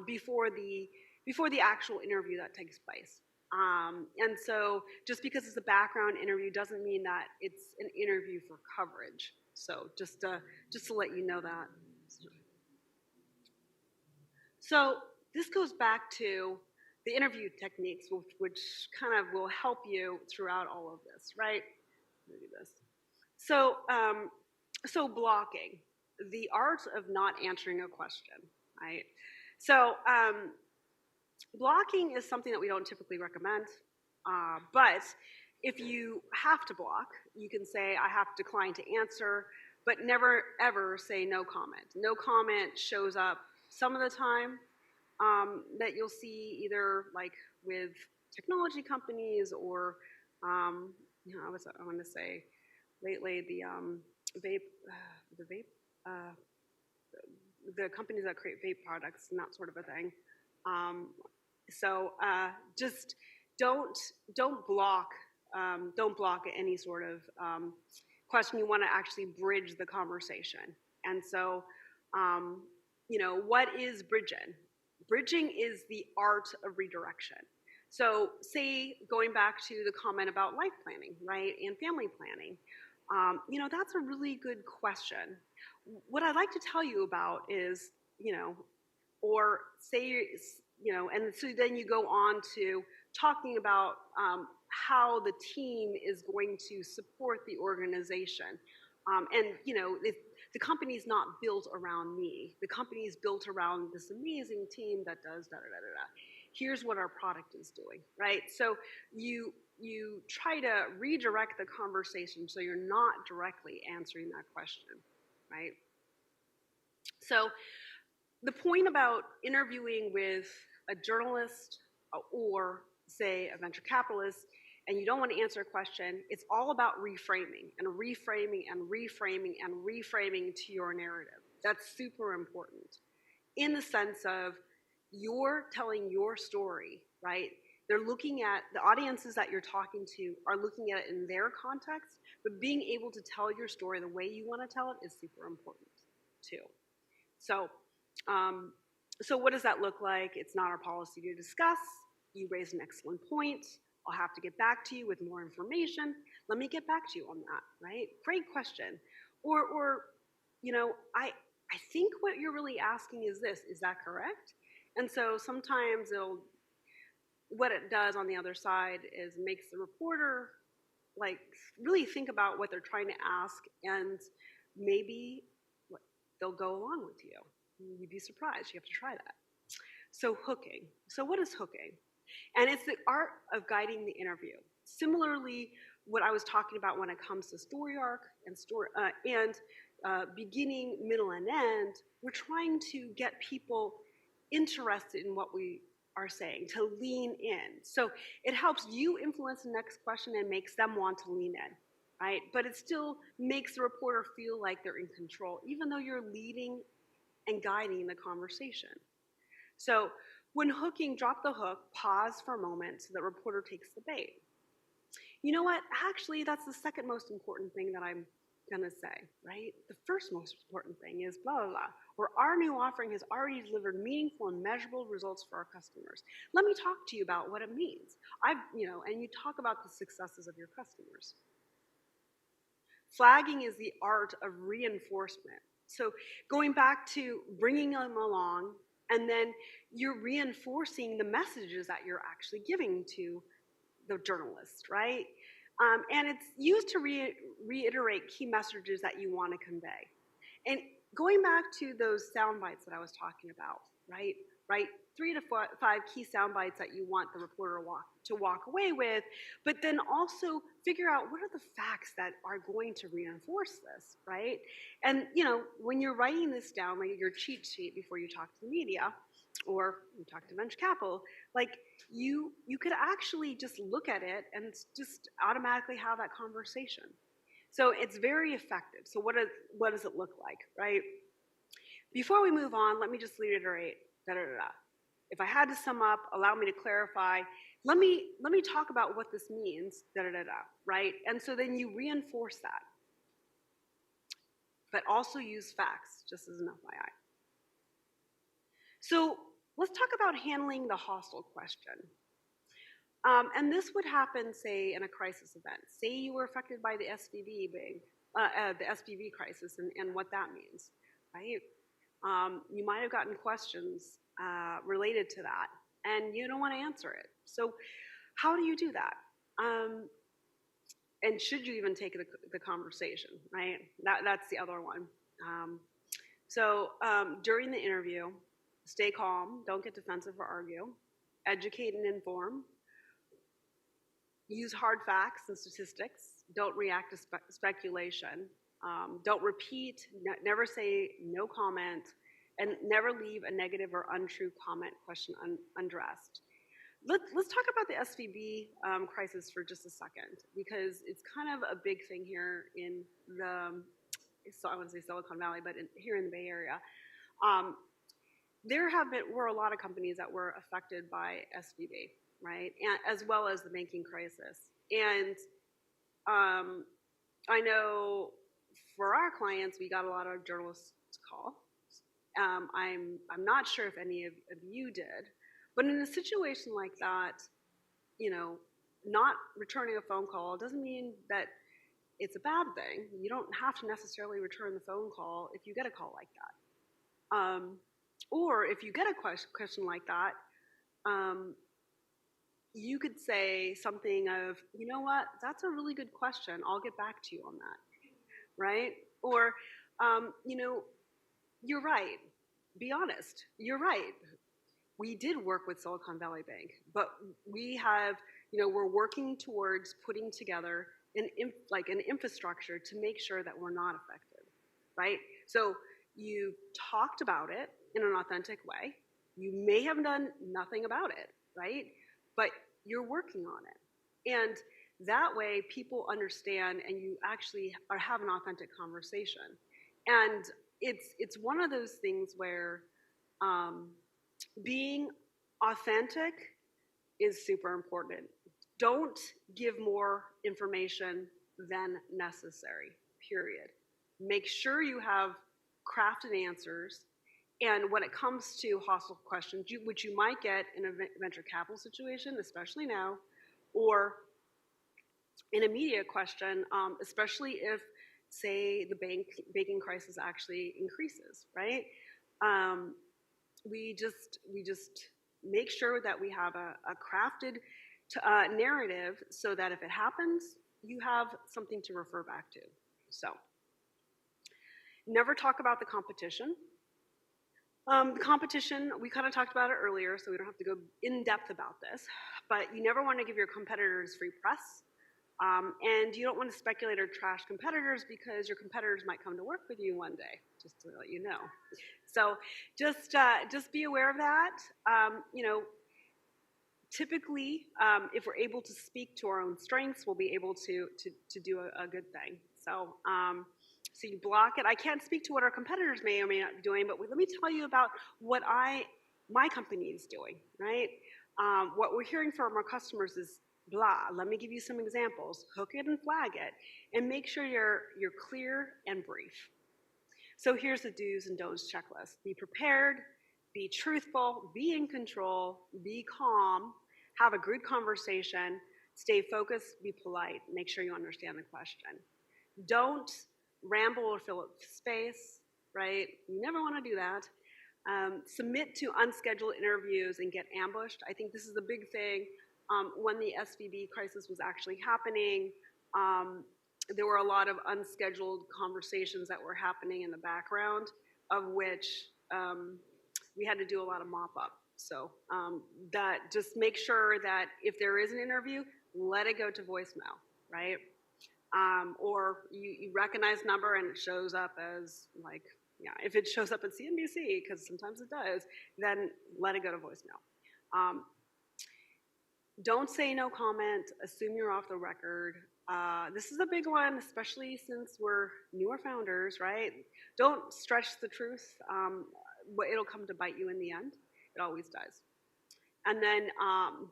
before the actual interview that takes place. And so just because it's a background interview doesn't mean that it's an interview for coverage. So just to let you know that. So this goes back to the interview techniques, which kind of will help you throughout all of this, right? Let me do this. So blocking, the art of not answering a question, right? So blocking is something that we don't typically recommend, but if you have to block, you can say, I have declined to answer, but never ever say no comment. No comment shows up some of the time that you'll see either like with technology companies or, I want to say lately the companies that create vape products and that sort of a thing. So just don't block any sort of question. You want to actually bridge the conversation. And so, what is bridging? Bridging is the art of redirection. So say, going back to the comment about life planning, right, and family planning, that's a really good question. What I'd like to tell you about is, or say, and so then you go on to talking about how the team is going to support the organization. And, the company's not built around me. The company is built around this amazing team that does da-da-da-da-da. Here's what our product is doing, right? So you try to redirect the conversation so you're not directly answering that question, right? So the point about interviewing with a journalist or, say, a venture capitalist, and you don't want to answer a question, it's all about reframing and reframing and reframing and reframing to your narrative. That's super important in the sense of you're telling your story, right? They're looking at, the audiences that you're talking to are looking at it in their context, but being able to tell your story the way you want to tell it is super important too. So, so what does that look like? It's not our policy to discuss. You raise an excellent point. I'll have to get back to you with more information. Let me get back to you on that, right? Great question. Or I think what you're really asking is this, is that correct? And so sometimes what it does on the other side is makes the reporter like really think about what they're trying to ask, and maybe they'll go along with you. You'd be surprised. You have to try that. So hooking. So what is hooking? And it's the art of guiding the interview. Similarly, what I was talking about when it comes to story arc and beginning, middle, and end, we're trying to get people interested in what we are saying, to lean in. So it helps you influence the next question and makes them want to lean in, right? But it still makes the reporter feel like they're in control, even though you're leading and guiding the conversation. So when hooking, drop the hook, pause for a moment so the reporter takes the bait. You know what? Actually, that's the second most important thing that I'm going to say, right? The first most important thing is blah, blah, blah, where our new offering has already delivered meaningful and measurable results for our customers. Let me talk to you about what it means. And you talk about the successes of your customers. Flagging is the art of reinforcement. So going back to bringing them along, and then you're reinforcing the messages that you're actually giving to the journalist, right? And it's used to reiterate key messages that you want to convey. And going back to those sound bites that I was talking about, right? 3 to 5 key sound bites that you want the reporter to walk away with, but then also figure out what are the facts that are going to reinforce this, right? And when you're writing this down, like your cheat sheet before you talk to the media, or you talk to venture capital, like you could actually just look at it and just automatically have that conversation. So it's very effective. So what does it look like, right? Before we move on, let me just reiterate. If I had to sum up, allow me to clarify. Let me talk about what this means. Right? And so then you reinforce that, but also use facts, just as an FYI. So let's talk about handling the hostile question. And this would happen, say, in a crisis event. Say you were affected by the SVB crisis, and what that means, right? You might have gotten questions related to that, and you don't want to answer it. So how do you do that? And should you even take the conversation, right? That's the other one. So during the interview, stay calm, don't get defensive or argue, educate and inform, use hard facts and statistics, don't react to speculation, don't repeat, never say no comment, and never leave a negative or untrue comment question unaddressed. Let's talk about the SVB crisis for just a second, because it's kind of a big thing here in I wouldn't say Silicon Valley, but here in the Bay Area. There were a lot of companies that were affected by SVB, right? And as well as the banking crisis. And I know for our clients, we got a lot of journalists call. I'm not sure if any of you did, but in a situation like that, not returning a phone call doesn't mean that it's a bad thing. You don't have to necessarily return the phone call if you get a call like that. Or if you get a question like that, you could say something of, you know what, that's a really good question. I'll get back to you on that, right? Or, you're right. Be honest. You're right. We did work with Silicon Valley Bank, but we have, we're working towards putting together an infrastructure to make sure that we're not affected, right? So you talked about it in an authentic way. You may have done nothing about it, right? But you're working on it. And that way people understand and you actually have an authentic conversation. And it's one of those things where being authentic is super important. Don't give more information than necessary, period. Make sure you have crafted answers. And when it comes to hostile questions, which you might get in a venture capital situation, especially now, or in a media question, especially if, say, the banking crisis actually increases, right? We just make sure that we have a crafted narrative so that if it happens, you have something to refer back to. So, never talk about the competition. The competition, we kind of talked about it earlier, so we don't have to go in depth about this, but you never want to give your competitors free press. And you don't want to speculate or trash competitors because your competitors might come to work with you one day, just to let you know. So just be aware of that. Typically, if we're able to speak to our own strengths, we'll be able to do a good thing. So you block it. I can't speak to what our competitors may or may not be doing, but let me tell you about what my company is doing, right? What we're hearing from our customers is blah. Let me give you some examples. Hook it and flag it, and make sure you're clear and brief. So here's the do's and don'ts checklist. Be prepared, be truthful, be in control, be calm, have a good conversation, stay focused, be polite, make sure you understand the question. Don't ramble or fill up space, right? You never want to do that. Submit to unscheduled interviews and get ambushed. I think this is a big thing. When the SVB crisis was actually happening, there were a lot of unscheduled conversations that were happening in the background, of which we had to do a lot of mop up. So that just make sure that if there is an interview, let it go to voicemail, right? Or you recognize number and it shows up as like, yeah, if it shows up at CNBC, because sometimes it does, then let it go to voicemail. Don't say no comment, assume you're off the record. This is a big one, especially since we're newer founders, right? Don't stretch the truth. It'll come to bite you in the end. It always does. And then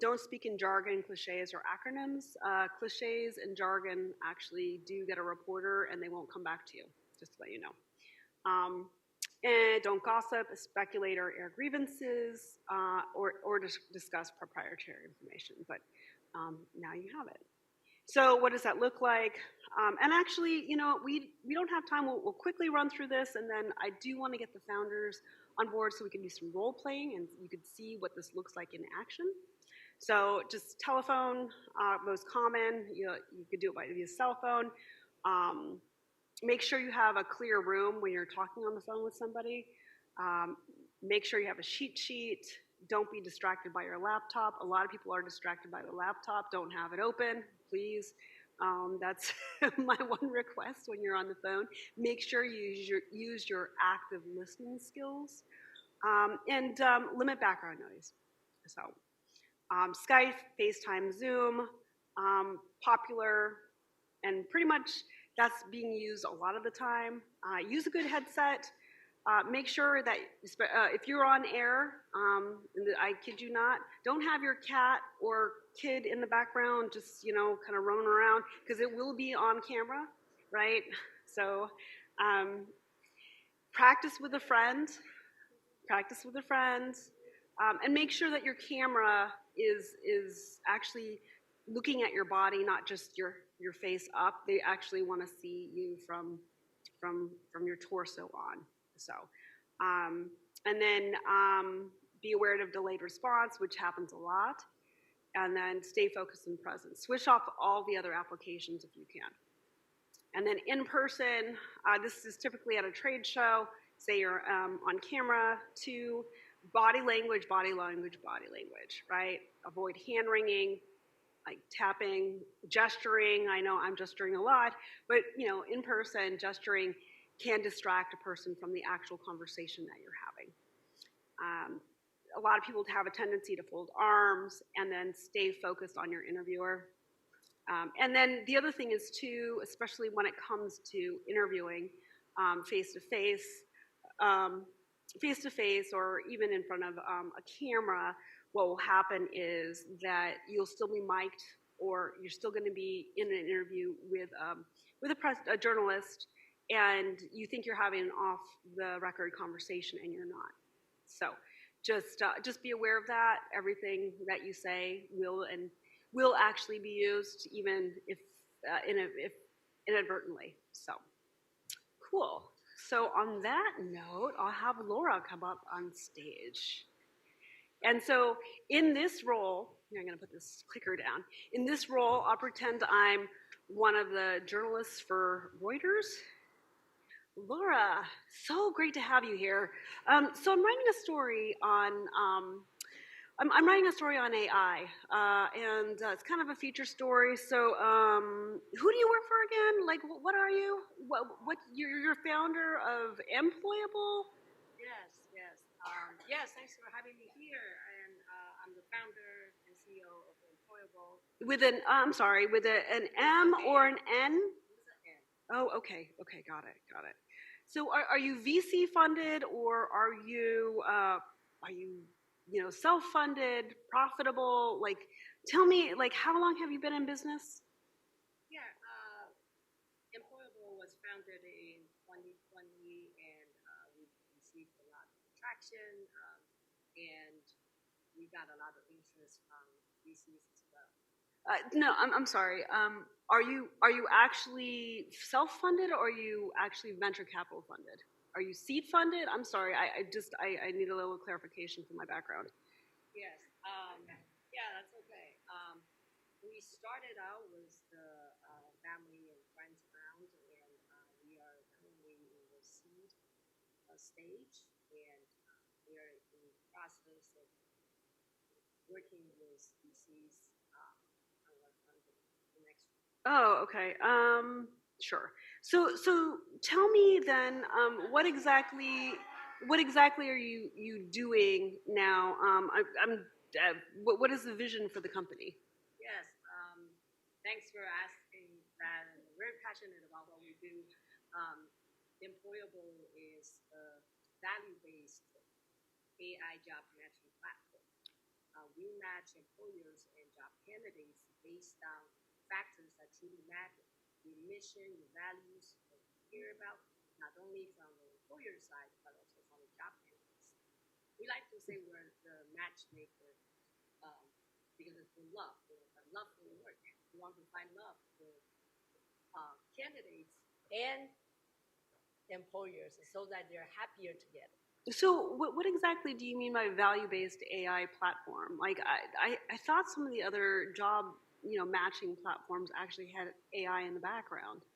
don't speak in jargon, cliches, or acronyms. Cliches and jargon actually do get a reporter and they won't come back to you, just to let you know. And don't gossip, speculate, or air grievances, or discuss proprietary information. But now you have it. So what does that look like? And actually, we don't have time. We'll quickly run through this, and then I do want to get the founders on board so we can do some role playing, and you could see what this looks like in action. So just telephone, most common. You could do it via cell phone. Make sure you have a clear room when you're talking on the phone with somebody. Make sure you have a cheat sheet. Don't be distracted by your laptop. A lot of people are distracted by the laptop. Don't have it open, please. That's my one request when you're on the phone. Make sure you use your active listening skills. And limit background noise. So Skype, FaceTime, Zoom, popular, and pretty much that's being used a lot of the time. Use a good headset. Make sure that if you're on air, I kid you not, don't have your cat or kid in the background just, kind of roaming around, because it will be on camera, right? So practice with a friend. Practice with a friend. And make sure that your camera is actually looking at your body, not just your face up. They actually want to see you from your torso on. So, and then be aware of delayed response, which happens a lot. And then stay focused and present. Switch off all the other applications if you can. And then in person, this is typically at a trade show. Say you're on camera. 2, body language, right? Avoid hand wringing, like tapping, gesturing. I know I'm gesturing a lot, but in person, gesturing can distract a person from the actual conversation that you're having. A lot of people have a tendency to fold arms and then stay focused on your interviewer. And then the other thing is too, especially when it comes to interviewing face-to-face, or even in front of a camera, what will happen is that you'll still be mic'd, or you're still going to be in an interview with a journalist, and you think you're having an off-the-record conversation, and you're not. So just be aware of that. Everything that you say will actually be used, even if inadvertently. So cool. So on that note, I'll have Laura come up on stage. And so in this role, I'm going to put this clicker down. In this role, I'll pretend I'm one of the journalists for Reuters. Laura, so great to have you here. So I'm writing a story on I'm writing a story on AI, and it's kind of a feature story. So, who do you work for again? Like, what are you? What you're founder of Employable? Yes. Thanks for having me here. And I'm the founder and CEO of Employable. With an I'm sorry, with an M or an N? Oh, okay, got it. So, are you VC funded, or are you self-funded, profitable? Like, tell me, like, how long have you been in business? Yeah, Employable was founded in 2020, and we received a lot of traction, and we got a lot of interest from VCs as well. No, I'm sorry. Are you actually self-funded, or are you actually venture capital funded? Are you seed funded? I'm sorry. I need a little clarification for my background. Yes. Yeah, that's okay. We started out with the family and friends around, and we are currently in the seed stage, and we are in the process of working with VCs on the next one. Oh, okay. Sure. So tell me then, what exactly are you doing now? What is the vision for the company? Yes. Thanks for asking that. And we're very passionate about what we do. Employable is a value-based AI job matching platform. We match employers and job candidates based on factors that truly matter: your mission, your values, what you care about, not only from the employer side, but also from the job candidates. We like to say we're the matchmaker because it's for love, love for the work. We want to find love for candidates and employers so that they're happier together. So what exactly do you mean by value-based AI platform? Like, I thought some of the other job matching platforms actually had AI in the background.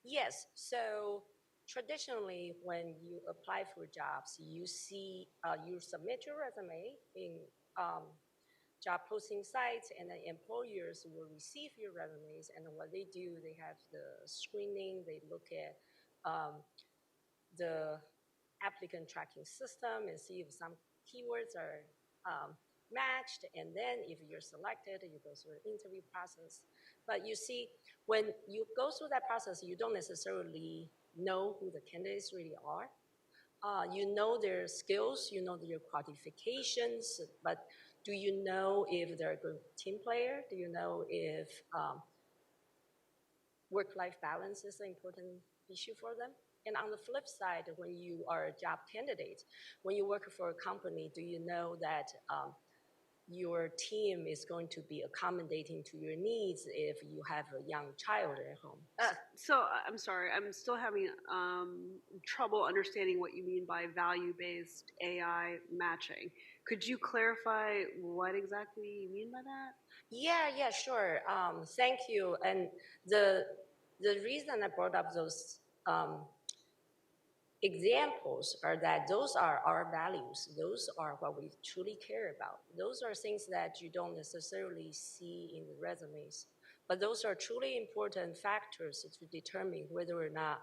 Yes. So traditionally, when you apply for jobs, you see you submit your resume in job posting sites, and then employers will receive your resumes. And what they do, they have the screening. They look at the applicant tracking system and see if some keywords are matched, and then if you're selected, you go through the interview process. But you see, when you go through that process, you don't necessarily know who the candidates really are. You know their skills, you know their qualifications, but do you know if they're a good team player? Do you know if work-life balance is an important issue for them? And on the flip side, when you are a job candidate, when you work for a company, do you know that your team is going to be accommodating to your needs if you have a young child at home? So I'm sorry, I'm still having trouble understanding what you mean by value-based AI matching. Could you clarify what exactly you mean by that? Yeah, sure. Thank you. And the reason I brought up those examples are that those are our values. Those are what we truly care about. Those are things that you don't necessarily see in the resumes, but those are truly important factors to determine whether or not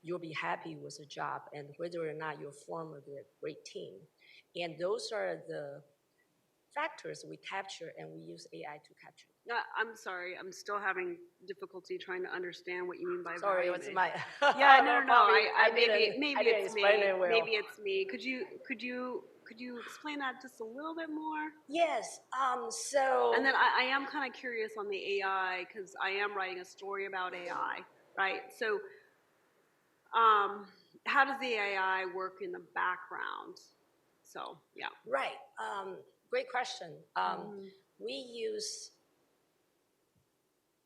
you'll be happy with the job and whether or not you'll form a great team. And those are the factors we capture, and we use AI to capture. I'm sorry, I'm still having difficulty trying to understand what you mean by sorry, what's my yeah, no. Maybe it's me. Well. Maybe it's me. Could you explain that just a little bit more? Yes. So. And then I am kind of curious on the AI, because I am writing a story about AI, right? So, how does the AI work in the background? So, yeah. Right. Great question. We use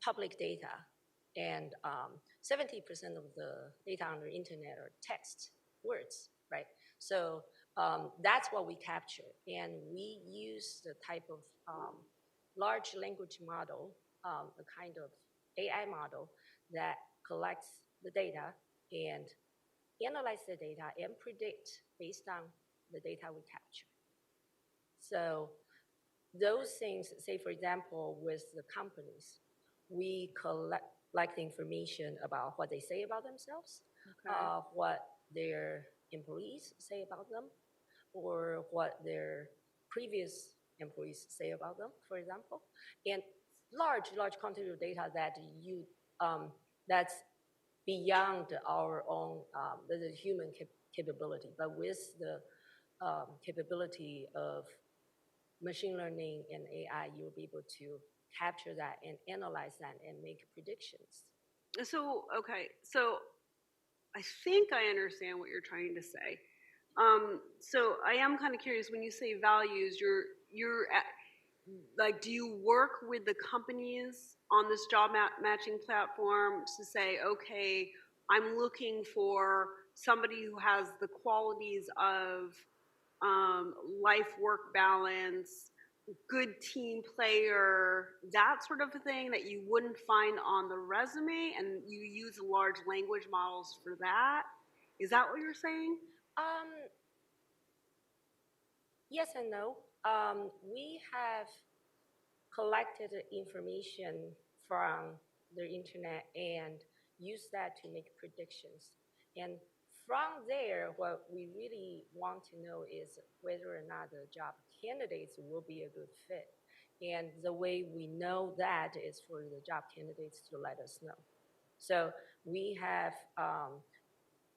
public data, and 70% of the data on the internet are text, words, right? So That's what we capture. And we use the type of large language model, a kind of AI model that collects the data and analyze the data and predict based on the data we capture. So those things, say for example, with the companies, we collect information about what they say about themselves, what their employees say about them, or what their previous employees say about them, for example, and large quantity of data that that's beyond our own the human capability, but with the capability of machine learning and AI, you'll be able to capture that and analyze that and make predictions. So, okay, so I think I understand what you're trying to say. So I am kind of curious, when you say values, you're at, like, do you work with the companies on this job matching platform to say, okay, I'm looking for somebody who has the qualities of life-work balance, good team player, that sort of a thing that you wouldn't find on the resume, and you use large language models for that? Is that what you're saying? Yes and no. We have collected information from the internet and use that to make predictions. And from there, what we really want to know is whether or not the job candidates will be a good fit. And the way we know that is for the job candidates to let us know. So we have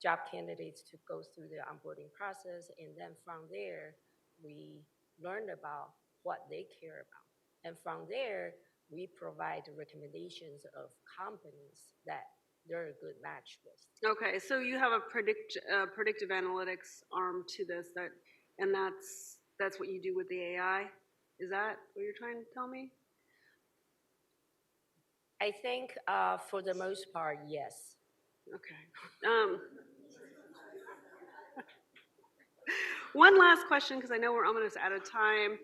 job candidates to go through the onboarding process, and then from there, we learn about what they care about. And from there, we provide recommendations of companies that they're a good match with. Okay, so you have a predictive analytics arm to this, and that's what you do with the AI? Is that what you're trying to tell me? I think for the most part, yes. Okay. One last question, because I know we're almost out of time.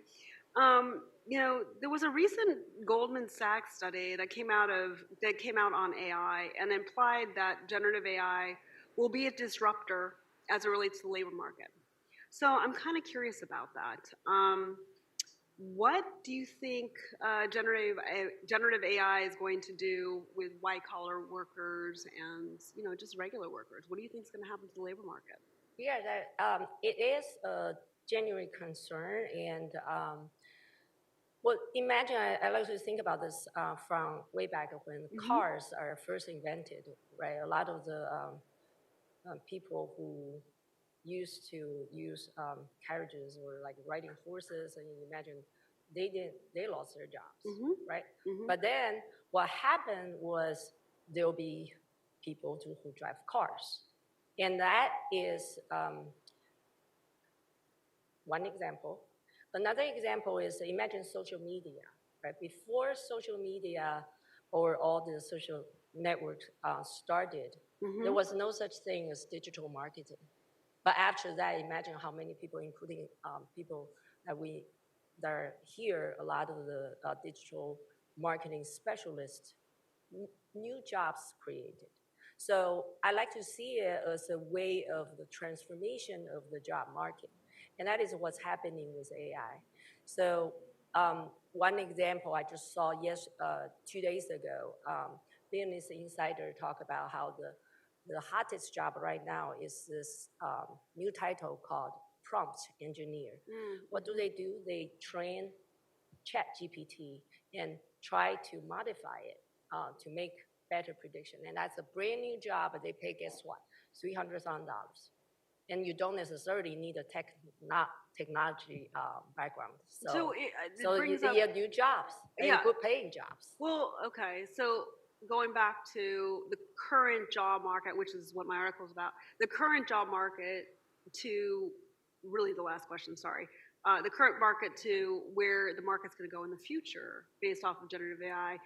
There was a recent Goldman Sachs study that came out on AI and implied that generative AI will be a disruptor as it relates to the labor market. So I'm kind of curious about that. What do you think generative AI is going to do with white-collar workers and just regular workers? What do you think is going to happen to the labor market? Yeah, that it is a genuine concern, and well, imagine I like to think about this from way back when cars are first invented, right? A lot of the people who used to use carriages or like riding horses, and you imagine they lost their jobs, right? But then what happened was there'll be people who drive cars. And that is one example. Another example is, imagine social media, right? Before social media or all the social networks started, there was no such thing as digital marketing. But after that, imagine how many people, including people that are here, a lot of the digital marketing specialists, new jobs created. So I like to see it as a way of the transformation of the job market. And that is what's happening with AI. So one example I just saw 2 days ago, Business Insider talked about how the hottest job right now is this new title called prompt engineer. What do? They train ChatGPT and try to modify it to make better prediction. And that's a brand new job, but they pay, guess what, $300,000. And you don't necessarily need a technology background. So it brings up new jobs, good paying jobs. Well, okay, so going back to the current job market, which is what my article is about, the current job market to, really the last question, sorry, the current market to where the market's going to go in the future based off of generative AI.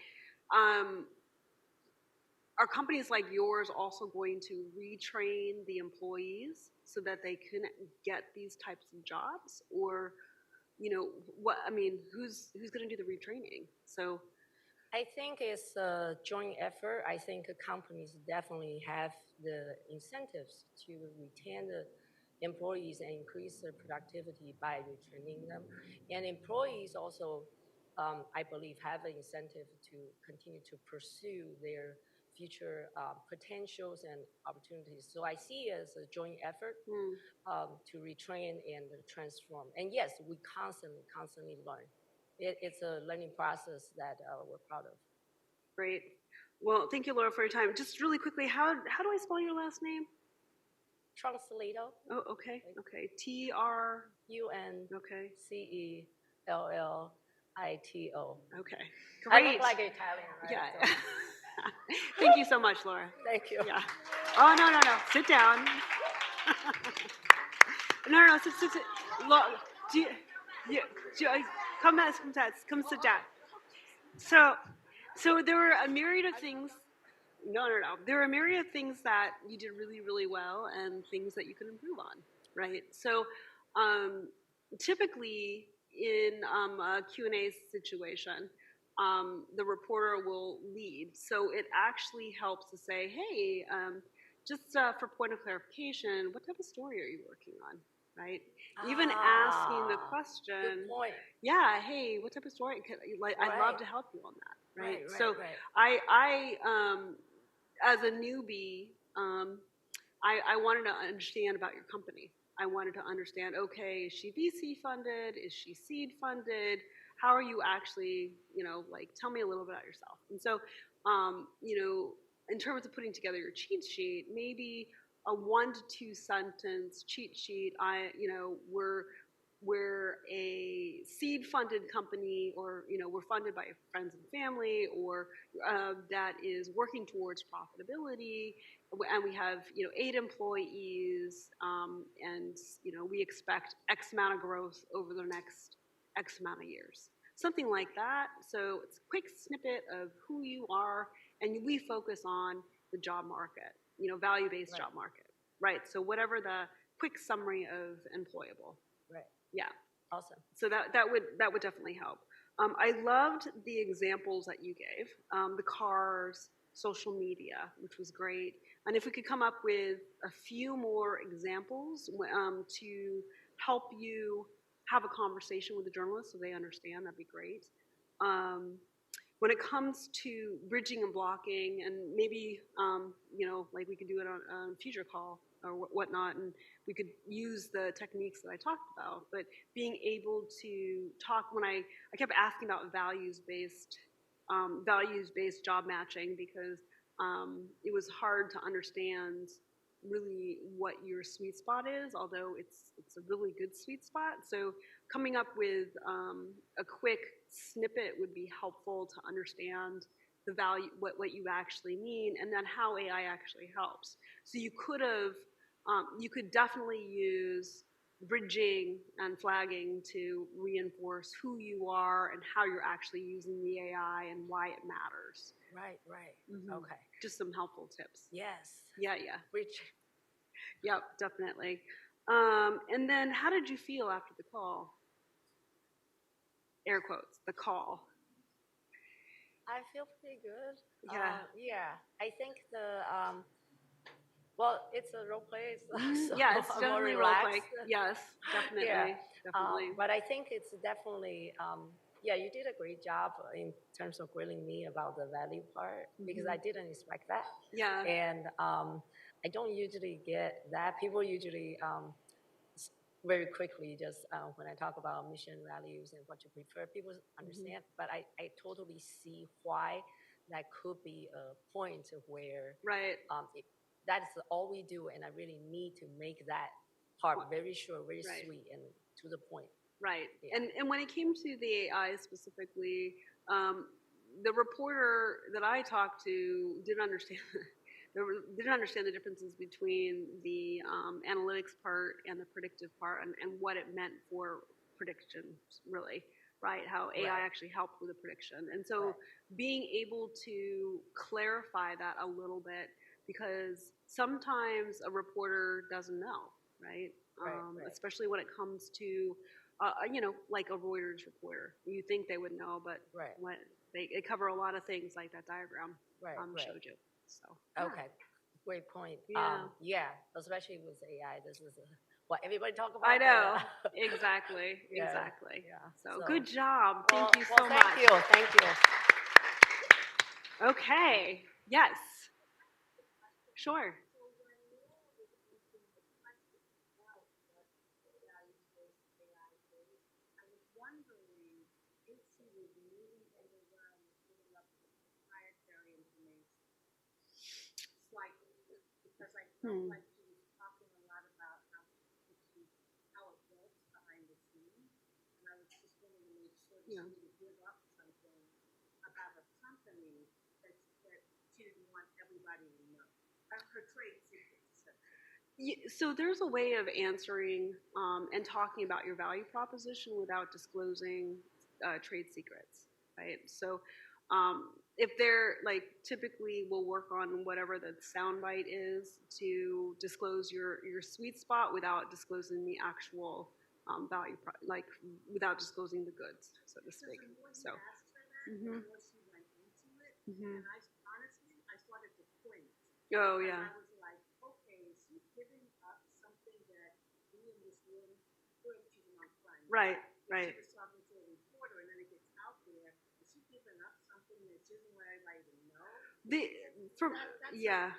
are companies like yours also going to retrain the employees so that they can get these types of jobs? Or, who's going to do the retraining? So I think it's a joint effort. I think companies definitely have the incentives to retain the employees and increase their productivity by retraining them. And employees also, I believe, have an incentive to continue to pursue their future potentials and opportunities. So I see it as a joint effort to retrain and transform. And yes, we constantly learn. It's a learning process that we're proud of. Great. Well, thank you, Laura, for your time. Just really quickly, how do I spell your last name? Translito. Oh, okay. Okay. T-R... U-N. Okay. C-E-L-L-I-T-O. Okay. I Great. look like Italian, right? Yeah. So. Thank you so much, Laura. Thank you. Yeah. Oh, no. Sit down. No. Sit. Come sit down. So there were a myriad of things. No. There were a myriad of things that you did really, really well and things that you could improve on, right? So typically in a Q&A situation, the reporter will lead. So it actually helps to say, hey, just for point of clarification, what type of story are you working on, right? Even asking the question, good point. Yeah, hey, what type of story? I'd love to help you on that, right? So right. I as a newbie, I wanted to understand about your company. I wanted to understand, okay, is she VC funded? Is she seed funded? How are you actually, tell me a little bit about yourself. And so, in terms of putting together your cheat sheet, maybe a 1 to 2 sentence cheat sheet. We're a seed-funded company, or we're funded by friends and family, or that is working towards profitability, and we have 8 employees, and we expect X amount of growth over the next X amount of years, something like that. So it's a quick snippet of who you are, and we focus on the job market, value-based job market, right? So whatever the quick summary of employable. Right. Yeah. Awesome. So that would definitely help. I loved the examples that you gave, the cars, social media, which was great. And if we could come up with a few more examples to help you have a conversation with the journalists so they understand, that'd be great. When it comes to bridging and blocking, and maybe like we could do it on a future call or whatnot, and we could use the techniques that I talked about, but being able to talk, when I kept asking about values-based job matching, because it was hard to understand really what your sweet spot is, although it's a really good sweet spot. So coming up with a quick snippet would be helpful to understand the value, what you actually mean, and then how AI actually helps. So you could definitely use bridging and flagging to reinforce who you are and how you're actually using the AI and why it matters. Right. Mm-hmm. Okay. Just some helpful tips. Yes. Yeah. Bridge. Yep, definitely. And then how did you feel after the call? Air quotes, the call. I feel pretty good. Yeah. I think it's a role play. So yeah, it's definitely role play. Yes, definitely. Yeah. Definitely. But I think it's definitely, you did a great job in terms of grilling me about the value part, because I didn't expect that. Yeah. And I don't usually get that. People usually very quickly just when I talk about mission values and what you prefer, people understand. But I totally see why that could be a point where that is all we do, and I really need to make that part very short, very sweet, and to the point. Right. Yeah. And when it came to the AI specifically, the reporter that I talked to didn't understand the differences between the analytics part and the predictive part, and what it meant for predictions, really, right? How AI actually helped with the prediction. And so being able to clarify that a little bit, because sometimes a reporter doesn't know, right? Especially when it comes to, like a Reuters reporter. You think they would know, but when they cover a lot of things like that diagram showed you. So okay, great point. Yeah. Especially with AI, this is what everybody talk about. I know. Exactly. Exactly. Yeah. So good job. Thank you so well, much. Thank you. Okay. Yes. Sure. Because I felt like he was talking a lot about how it works behind the scenes, and I was just wanting to make sure that she didn't give up something about a company that she didn't want everybody to know. Her trade secrets. So there's a way of answering and talking about your value proposition without disclosing trade secrets, right? So if they're like, typically we'll work on whatever the soundbite is to disclose your sweet spot without disclosing the actual value, without disclosing the goods, so to speak. So. And she went into it, and honestly, I started to cringe. Oh yeah. And I was like, okay, she's giving up something that we in this room, she's my friend. Right. She was talking to a reporter, and then it gets out there. Is she giving up something that she doesn't want everybody to know? That's a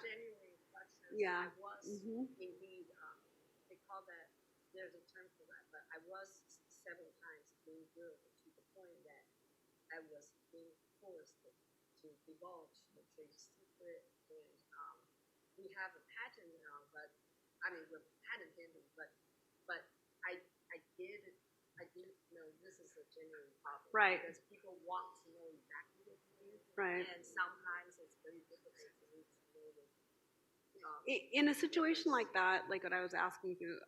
genuine question. Yeah. I was indeed. They call that. There's a term for that, but I was several times being grilled to the point that I was being forced to divulge the trade secret. And we have a patent now, but I mean we're patent pending, but I did know this is a genuine problem, right? Because people want to know exactly what you do, right? And sometimes it's very difficult for me to know that. In a situation like that, like what I was asking you,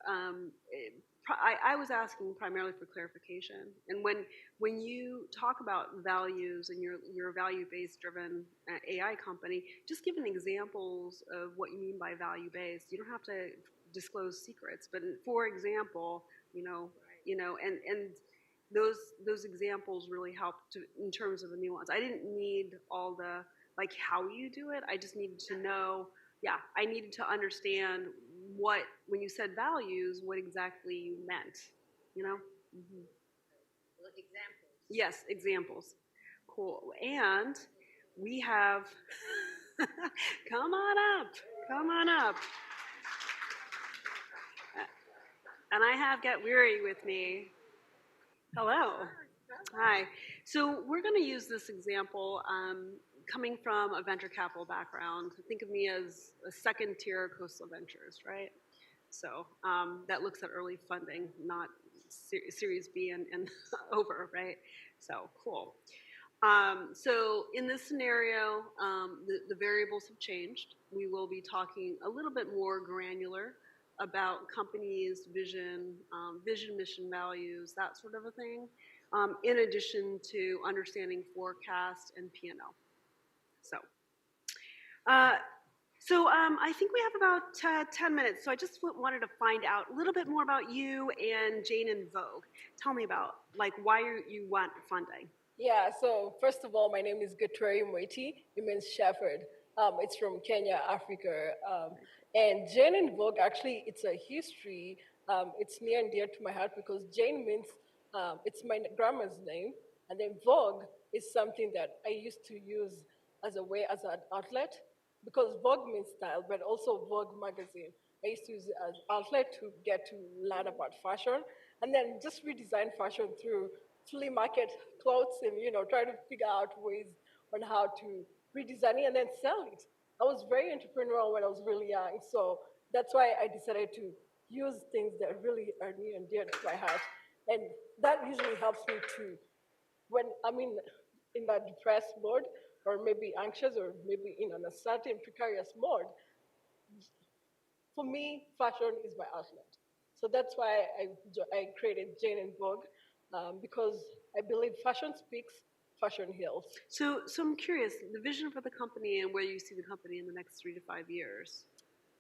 I was asking primarily for clarification. And when you talk about values and you're a value-based driven AI company, just give an examples of what you mean by value-based. You don't have to disclose secrets, but for example, and those examples really help in terms of the nuance. I didn't need all the like how you do it. I just needed to know. Yeah, I needed to understand when you said values, what exactly you meant, Examples. Yes, examples. Cool. And we have, come on up. And I have Get Weary with me. Hello. Hi. So we're going to use this example coming from a venture capital background. Think of me as a second tier Coastal Ventures, right? So that looks at early funding, not Series B and over, right? So cool. So in this scenario, the variables have changed. We will be talking a little bit more granular about companies' vision, mission, values, that sort of a thing, in addition to understanding forecast and P&L. So I think we have about 10 minutes. So I just wanted to find out a little bit more about you and Jane and Vogue. Tell me about why you want funding. Yeah, so first of all, my name is meaty. It means shepherd. It's from Kenya, Africa. And Jane and Vogue, actually, it's a history. It's near and dear to my heart because Jane means, it's my grandma's name. And then Vogue is something that I used to use as an outlet because Vogue means style, but also Vogue magazine. I used to use it as outlet to get to learn about fashion and then just redesign fashion through flea market clothes and, try to figure out ways on how to redesign it and then sell it. I was very entrepreneurial when I was really young, so that's why I decided to use things that really are near and dear to my heart. And that usually helps me to, when I'm in that depressed mode, or maybe anxious, or maybe in an uncertain, precarious mode, for me, fashion is my outlet. So that's why I created Jane and Vogue, because I believe fashion speaks, fashion heals. So I'm curious, the vision for the company and where you see the company in the next 3 to 5 years.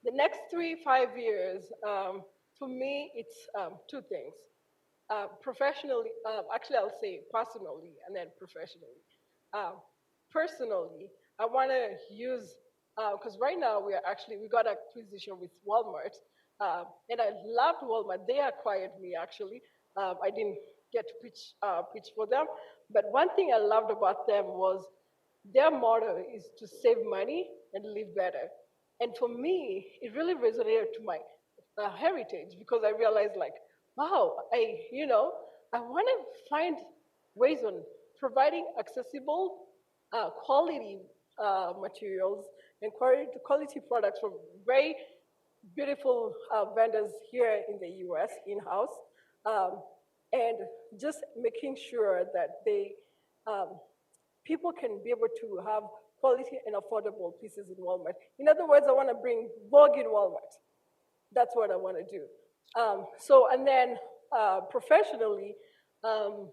The next 3, 5 years, for me, it's two things. Professionally, actually, I'll say personally and then professionally. Uh, Personally, I want to use, because right now we got acquisition with Walmart, and I loved Walmart. They acquired me actually. I didn't get to pitch for them, but one thing I loved about them was their motto is to save money and live better. And for me, it really resonated to my heritage because I realized, like, wow, I want to find ways on providing accessible, quality materials and quality products from very beautiful vendors here in the U.S. in-house, um, and just making sure that um, people can be able to have quality and affordable pieces in Walmart. In other words, I want to bring Vogue in Walmart. That's what I want to do. And then professionally, um,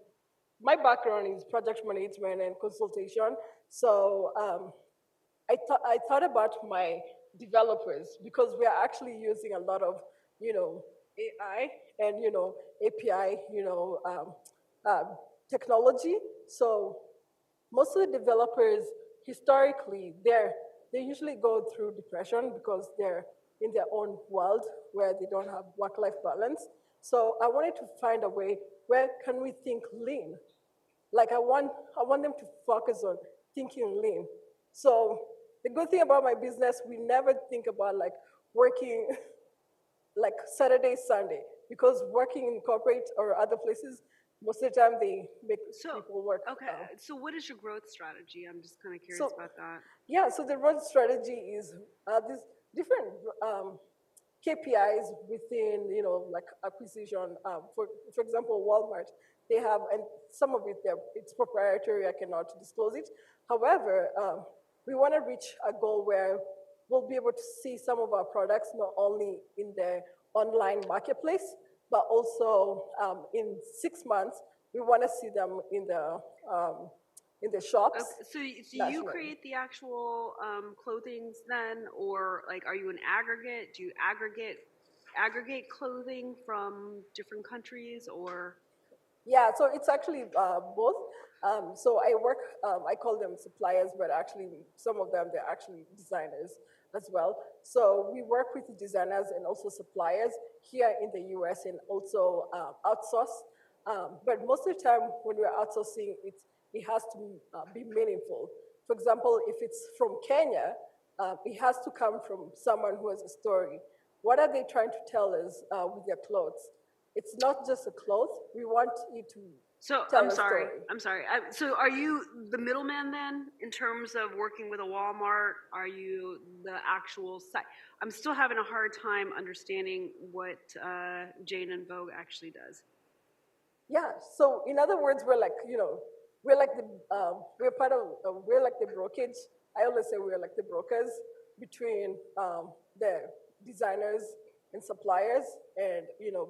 my background is project management and consultation. So I thought about my developers because we are actually using a lot of, AI and, API, technology. So most of the developers historically they usually go through depression because they're in their own world where they don't have work-life balance. So I wanted to find a way where can we think lean. Like I want them to focus on thinking lean. So the good thing about my business, we never think about like working like Saturday, Sunday, because working in corporate or other places, most of the time they make people work. Okay, so what is your growth strategy? I'm just kind of curious So about that. yeah, so the growth strategy is these different KPIs within, like acquisition. For example, Walmart, they have, and some of it it's proprietary. I cannot disclose it. However, we want to reach a goal where we'll be able to see some of our products not only in the online marketplace, but also in 6 months, we want to see them in the shops. Okay, so you create the actual clothings then, or like, are you an aggregate? Do you aggregate clothing from different countries, or? Yeah, so it's actually both. So I work, I call them suppliers, but actually some of them, they're actually designers as well. So we work with the designers and also suppliers here in the US and also outsource. But most of the time when we're outsourcing, it has to be meaningful. For example, if it's from Kenya, it has to come from someone who has a story. What are they trying to tell us with their clothes? It's not just a cloth. We want it to tell a story. I'm sorry. So are you the middleman then in terms of working with a Walmart? Are you the actual site? I'm still having a hard time understanding what Jane and Vogue actually does. Yeah. So in other words, we're like we're like the we're like the brokerage. I always say we're like the brokers between the designers and suppliers and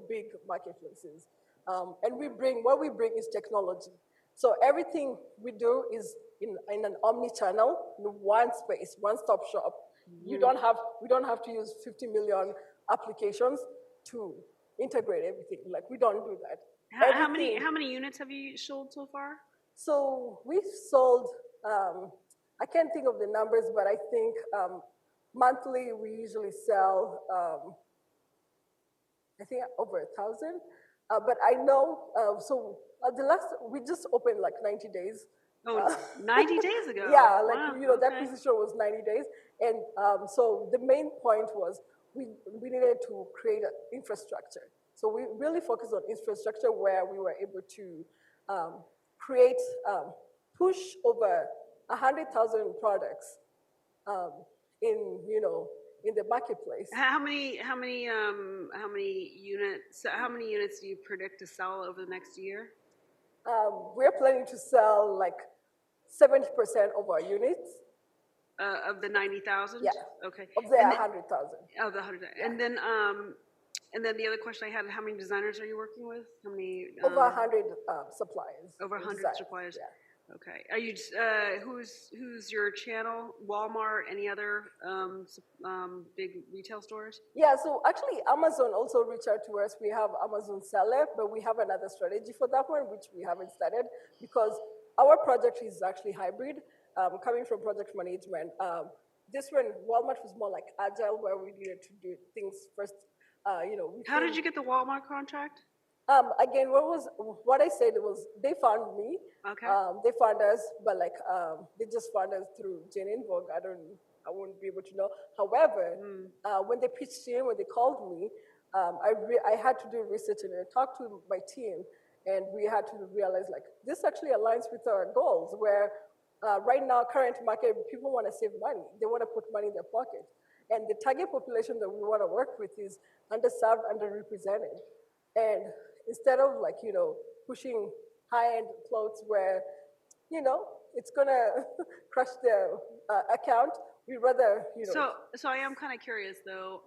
big marketplaces. And what we bring is technology. So everything we do is in an omni-channel, in one space, one-stop shop. Mm-hmm. We don't have to use 50 million applications to integrate everything. Like we don't do that. How many units have you sold so far? So we've sold. I can't think of the numbers, but I think monthly we usually sell. I think over 1,000. But I know, we just opened like 90 days. Oh, 90 days ago? Yeah, like, wow, that position was 90 days. And so the main point was we needed to create an infrastructure. So we really focused on infrastructure where we were able to push over 100,000 products in the marketplace. How many units do you predict to sell over the next year? We're planning to sell like 70% of our units. Of the 90,000? Yeah. Okay. Of the 100,000. Of the 100,000. Yeah. And then And then the other question I had: how many designers are you working with? How many? Over 100 suppliers. Over 100 designers, suppliers. Yeah. Okay. Are you? Who's your channel? Walmart? Any other big retail stores? Yeah, so actually Amazon also reached out to us. We have Amazon Seller, but we have another strategy for that one, which we haven't started because our project is actually hybrid, coming from project management. This one, Walmart was more like agile, where we needed to do things first. How did you get the Walmart contract? Again, what I said was they found me. Okay. They found us, but they just found us through Jane in Vogue. I won't be able to know. However, when they pitched in, when they called me, I had to do research and I talked to my team, and we had to realize like this actually aligns with our goals. Where right now, current market, people want to save money. They want to put money in their pocket, and the target population that we want to work with is underserved, underrepresented, and instead of pushing high-end clothes where it's gonna crush their account, we rather So I am kind of curious though.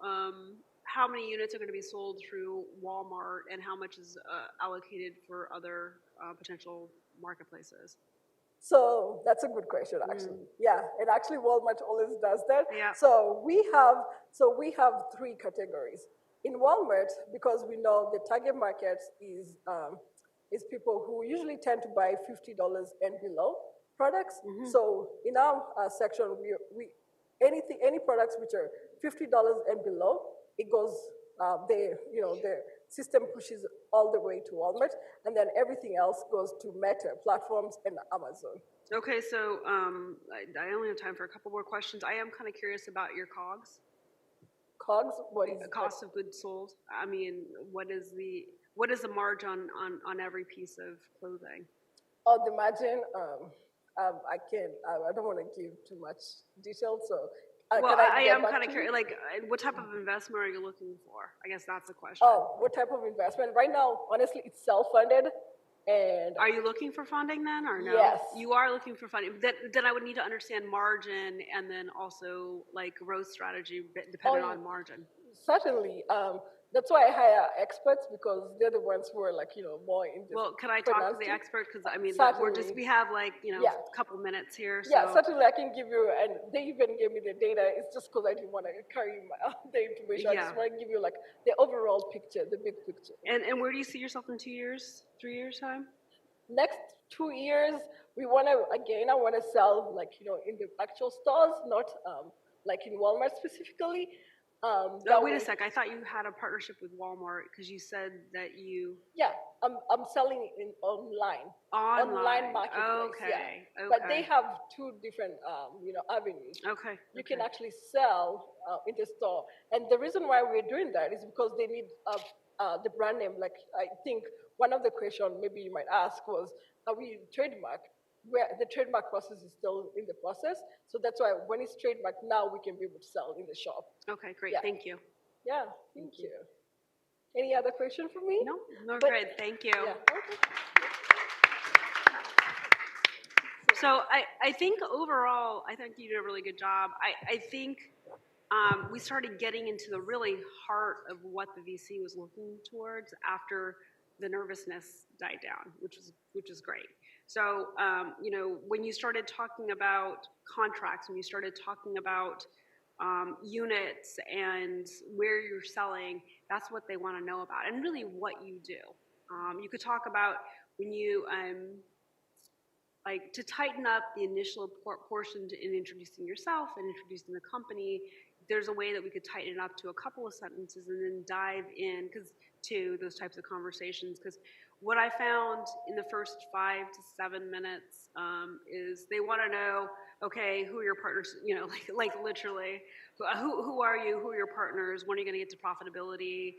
How many units are going to be sold through Walmart, and how much is allocated for other potential marketplaces? So that's a good question, actually. Yeah, and actually Walmart always does that. Yeah. So we have three categories in Walmart because we know the target market is people who usually tend to buy $50 and below products. So in our section, any products which are $50 and below, it goes the system pushes all the way to Walmart, and then everything else goes to Meta platforms and Amazon. Okay, so I only have time for a couple more questions. I am kind of curious about your COGS. COGS, what is cost of goods sold? I mean, what is the margin on every piece of clothing? Oh, the margin. I don't want to give too much detail, so. I am kind of curious. Like, what type of investment are you looking for? I guess that's the question. Oh, what type of investment? Right now, honestly, it's self-funded. And are you looking for funding then, or no? Yes. You are looking for funding. Then I would need to understand margin, and then also like growth strategy depending on margin. Certainly. That's why I hire experts, because they're the ones who are more in this. Well, can I talk to the expert? Because I mean, we have a couple minutes here. So. Yeah, certainly I can give you, and they even gave me the data. It's just because I didn't want to carry the information. I just want to give you the overall picture, the big picture. And where do you see yourself in 2 years, 3 years time? Next 2 years, I want to sell in the actual stores, not in Walmart specifically. Wait a sec. I thought you had a partnership with Walmart because you said that you. Yeah, I'm selling in online marketplace. Okay. Yeah. But they have two different avenues. Okay. You can actually sell in the store, and the reason why we're doing that is because they need the brand name. Like, I think one of the questions maybe you might ask was, are we trademark? Where the trademark process is still in the process. So that's why when it's trademarked, now we can be able to sell in the shop. Okay, great. Yeah. Thank you. Yeah, thank you. Any other question for me? No, great. Thank you. Yeah. Okay. So I think overall, I think you did a really good job. I think we started getting into the really heart of what the VC was looking towards after the nervousness died down, which was great. So, when you started talking about contracts, when you started talking about units and where you're selling, that's what they want to know about, and really what you do. You could talk about when you, to tighten up the initial portion in introducing yourself and introducing the company. There's a way that we could tighten it up to a couple of sentences and then dive in to those types of conversations. Because what I found in the first 5 to 7 minutes is they want to know, okay, who are your partners? Like literally, who are you? Who are your partners? When are you going to get to profitability?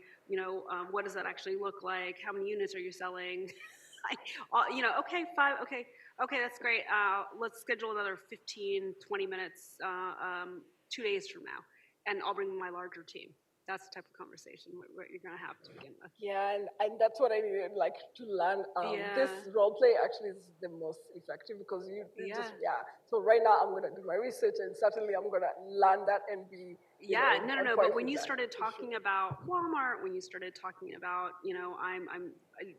What does that actually look like? How many units are you selling? Okay, 5. Okay, that's great. Let's schedule another 15, 20 minutes 2 days from now, and I'll bring my larger team. That's the type of conversation what you're going to have to begin with. Yeah, and that's what I needed, like, to learn. This Yeah. role play actually is the most effective because you just, So right now I'm going to do my research and certainly I'm going to learn that and be, no. But when you started talking about Walmart, when you started talking about,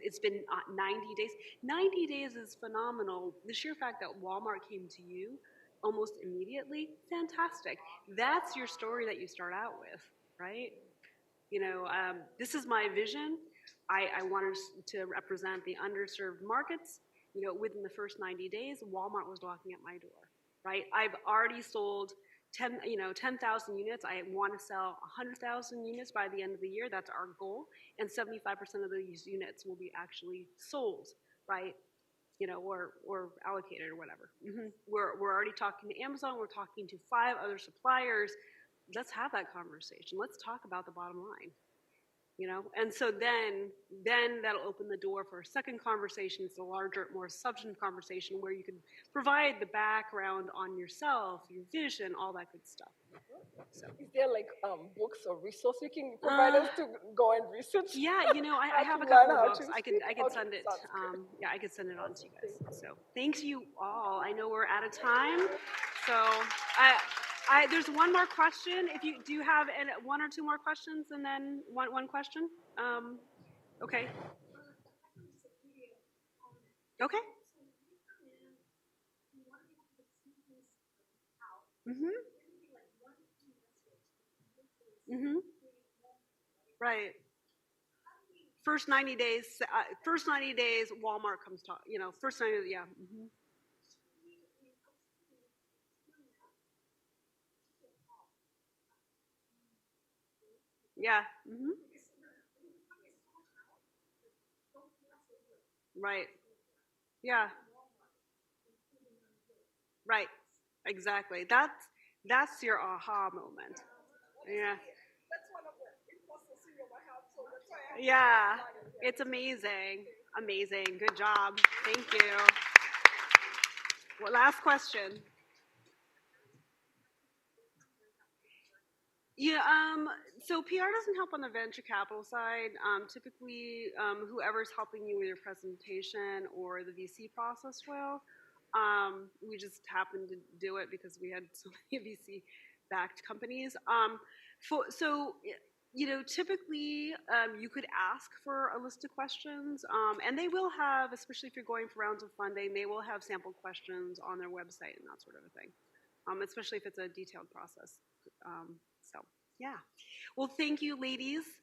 it's been 90 days. 90 days is phenomenal. The sheer fact that Walmart came to you almost immediately, fantastic. That's your story that you start out with, right? This is my vision. I wanted to represent the underserved markets. Within the first 90 days, Walmart was knocking at my door, right? I've already sold 10,000 units. I want to sell 100,000 units by the end of the year. That's our goal. And 75% of these units will be actually sold, right? Or allocated or whatever. We're already talking to Amazon. We're talking to 5 other suppliers. Let's have that conversation. Let's talk about the bottom line. And so then that'll open the door for a second conversation. It's a larger, more substantive conversation where you can provide the background on yourself, your vision, all that good stuff. So. Is there like books or resources you can provide us to go and research? Yeah, I have a couple of books. I could send it. I could send it on to you guys. So thanks you all. I know we're out of time, so there's one more question. If you do have one or two more questions, and then one question. Okay. Okay. Right. First 90 days. Walmart comes to First 90 days. Yeah. Yeah. Right. Yeah. Right. Exactly. That's your aha moment. Yeah. That's one of the InPerson syndrome I have, so that's why Yeah. It's amazing. Amazing. Good job. Thank you. Well, last question. Yeah, so PR doesn't help on the venture capital side. Typically, whoever's helping you with your presentation or the VC process will. We just happened to do it because we had so many VC-backed companies. Typically, you could ask for a list of questions, and they will have, especially if you're going for rounds of funding, they will have sample questions on their website and that sort of a thing, especially if it's a detailed process. So, yeah. Well, thank you, ladies.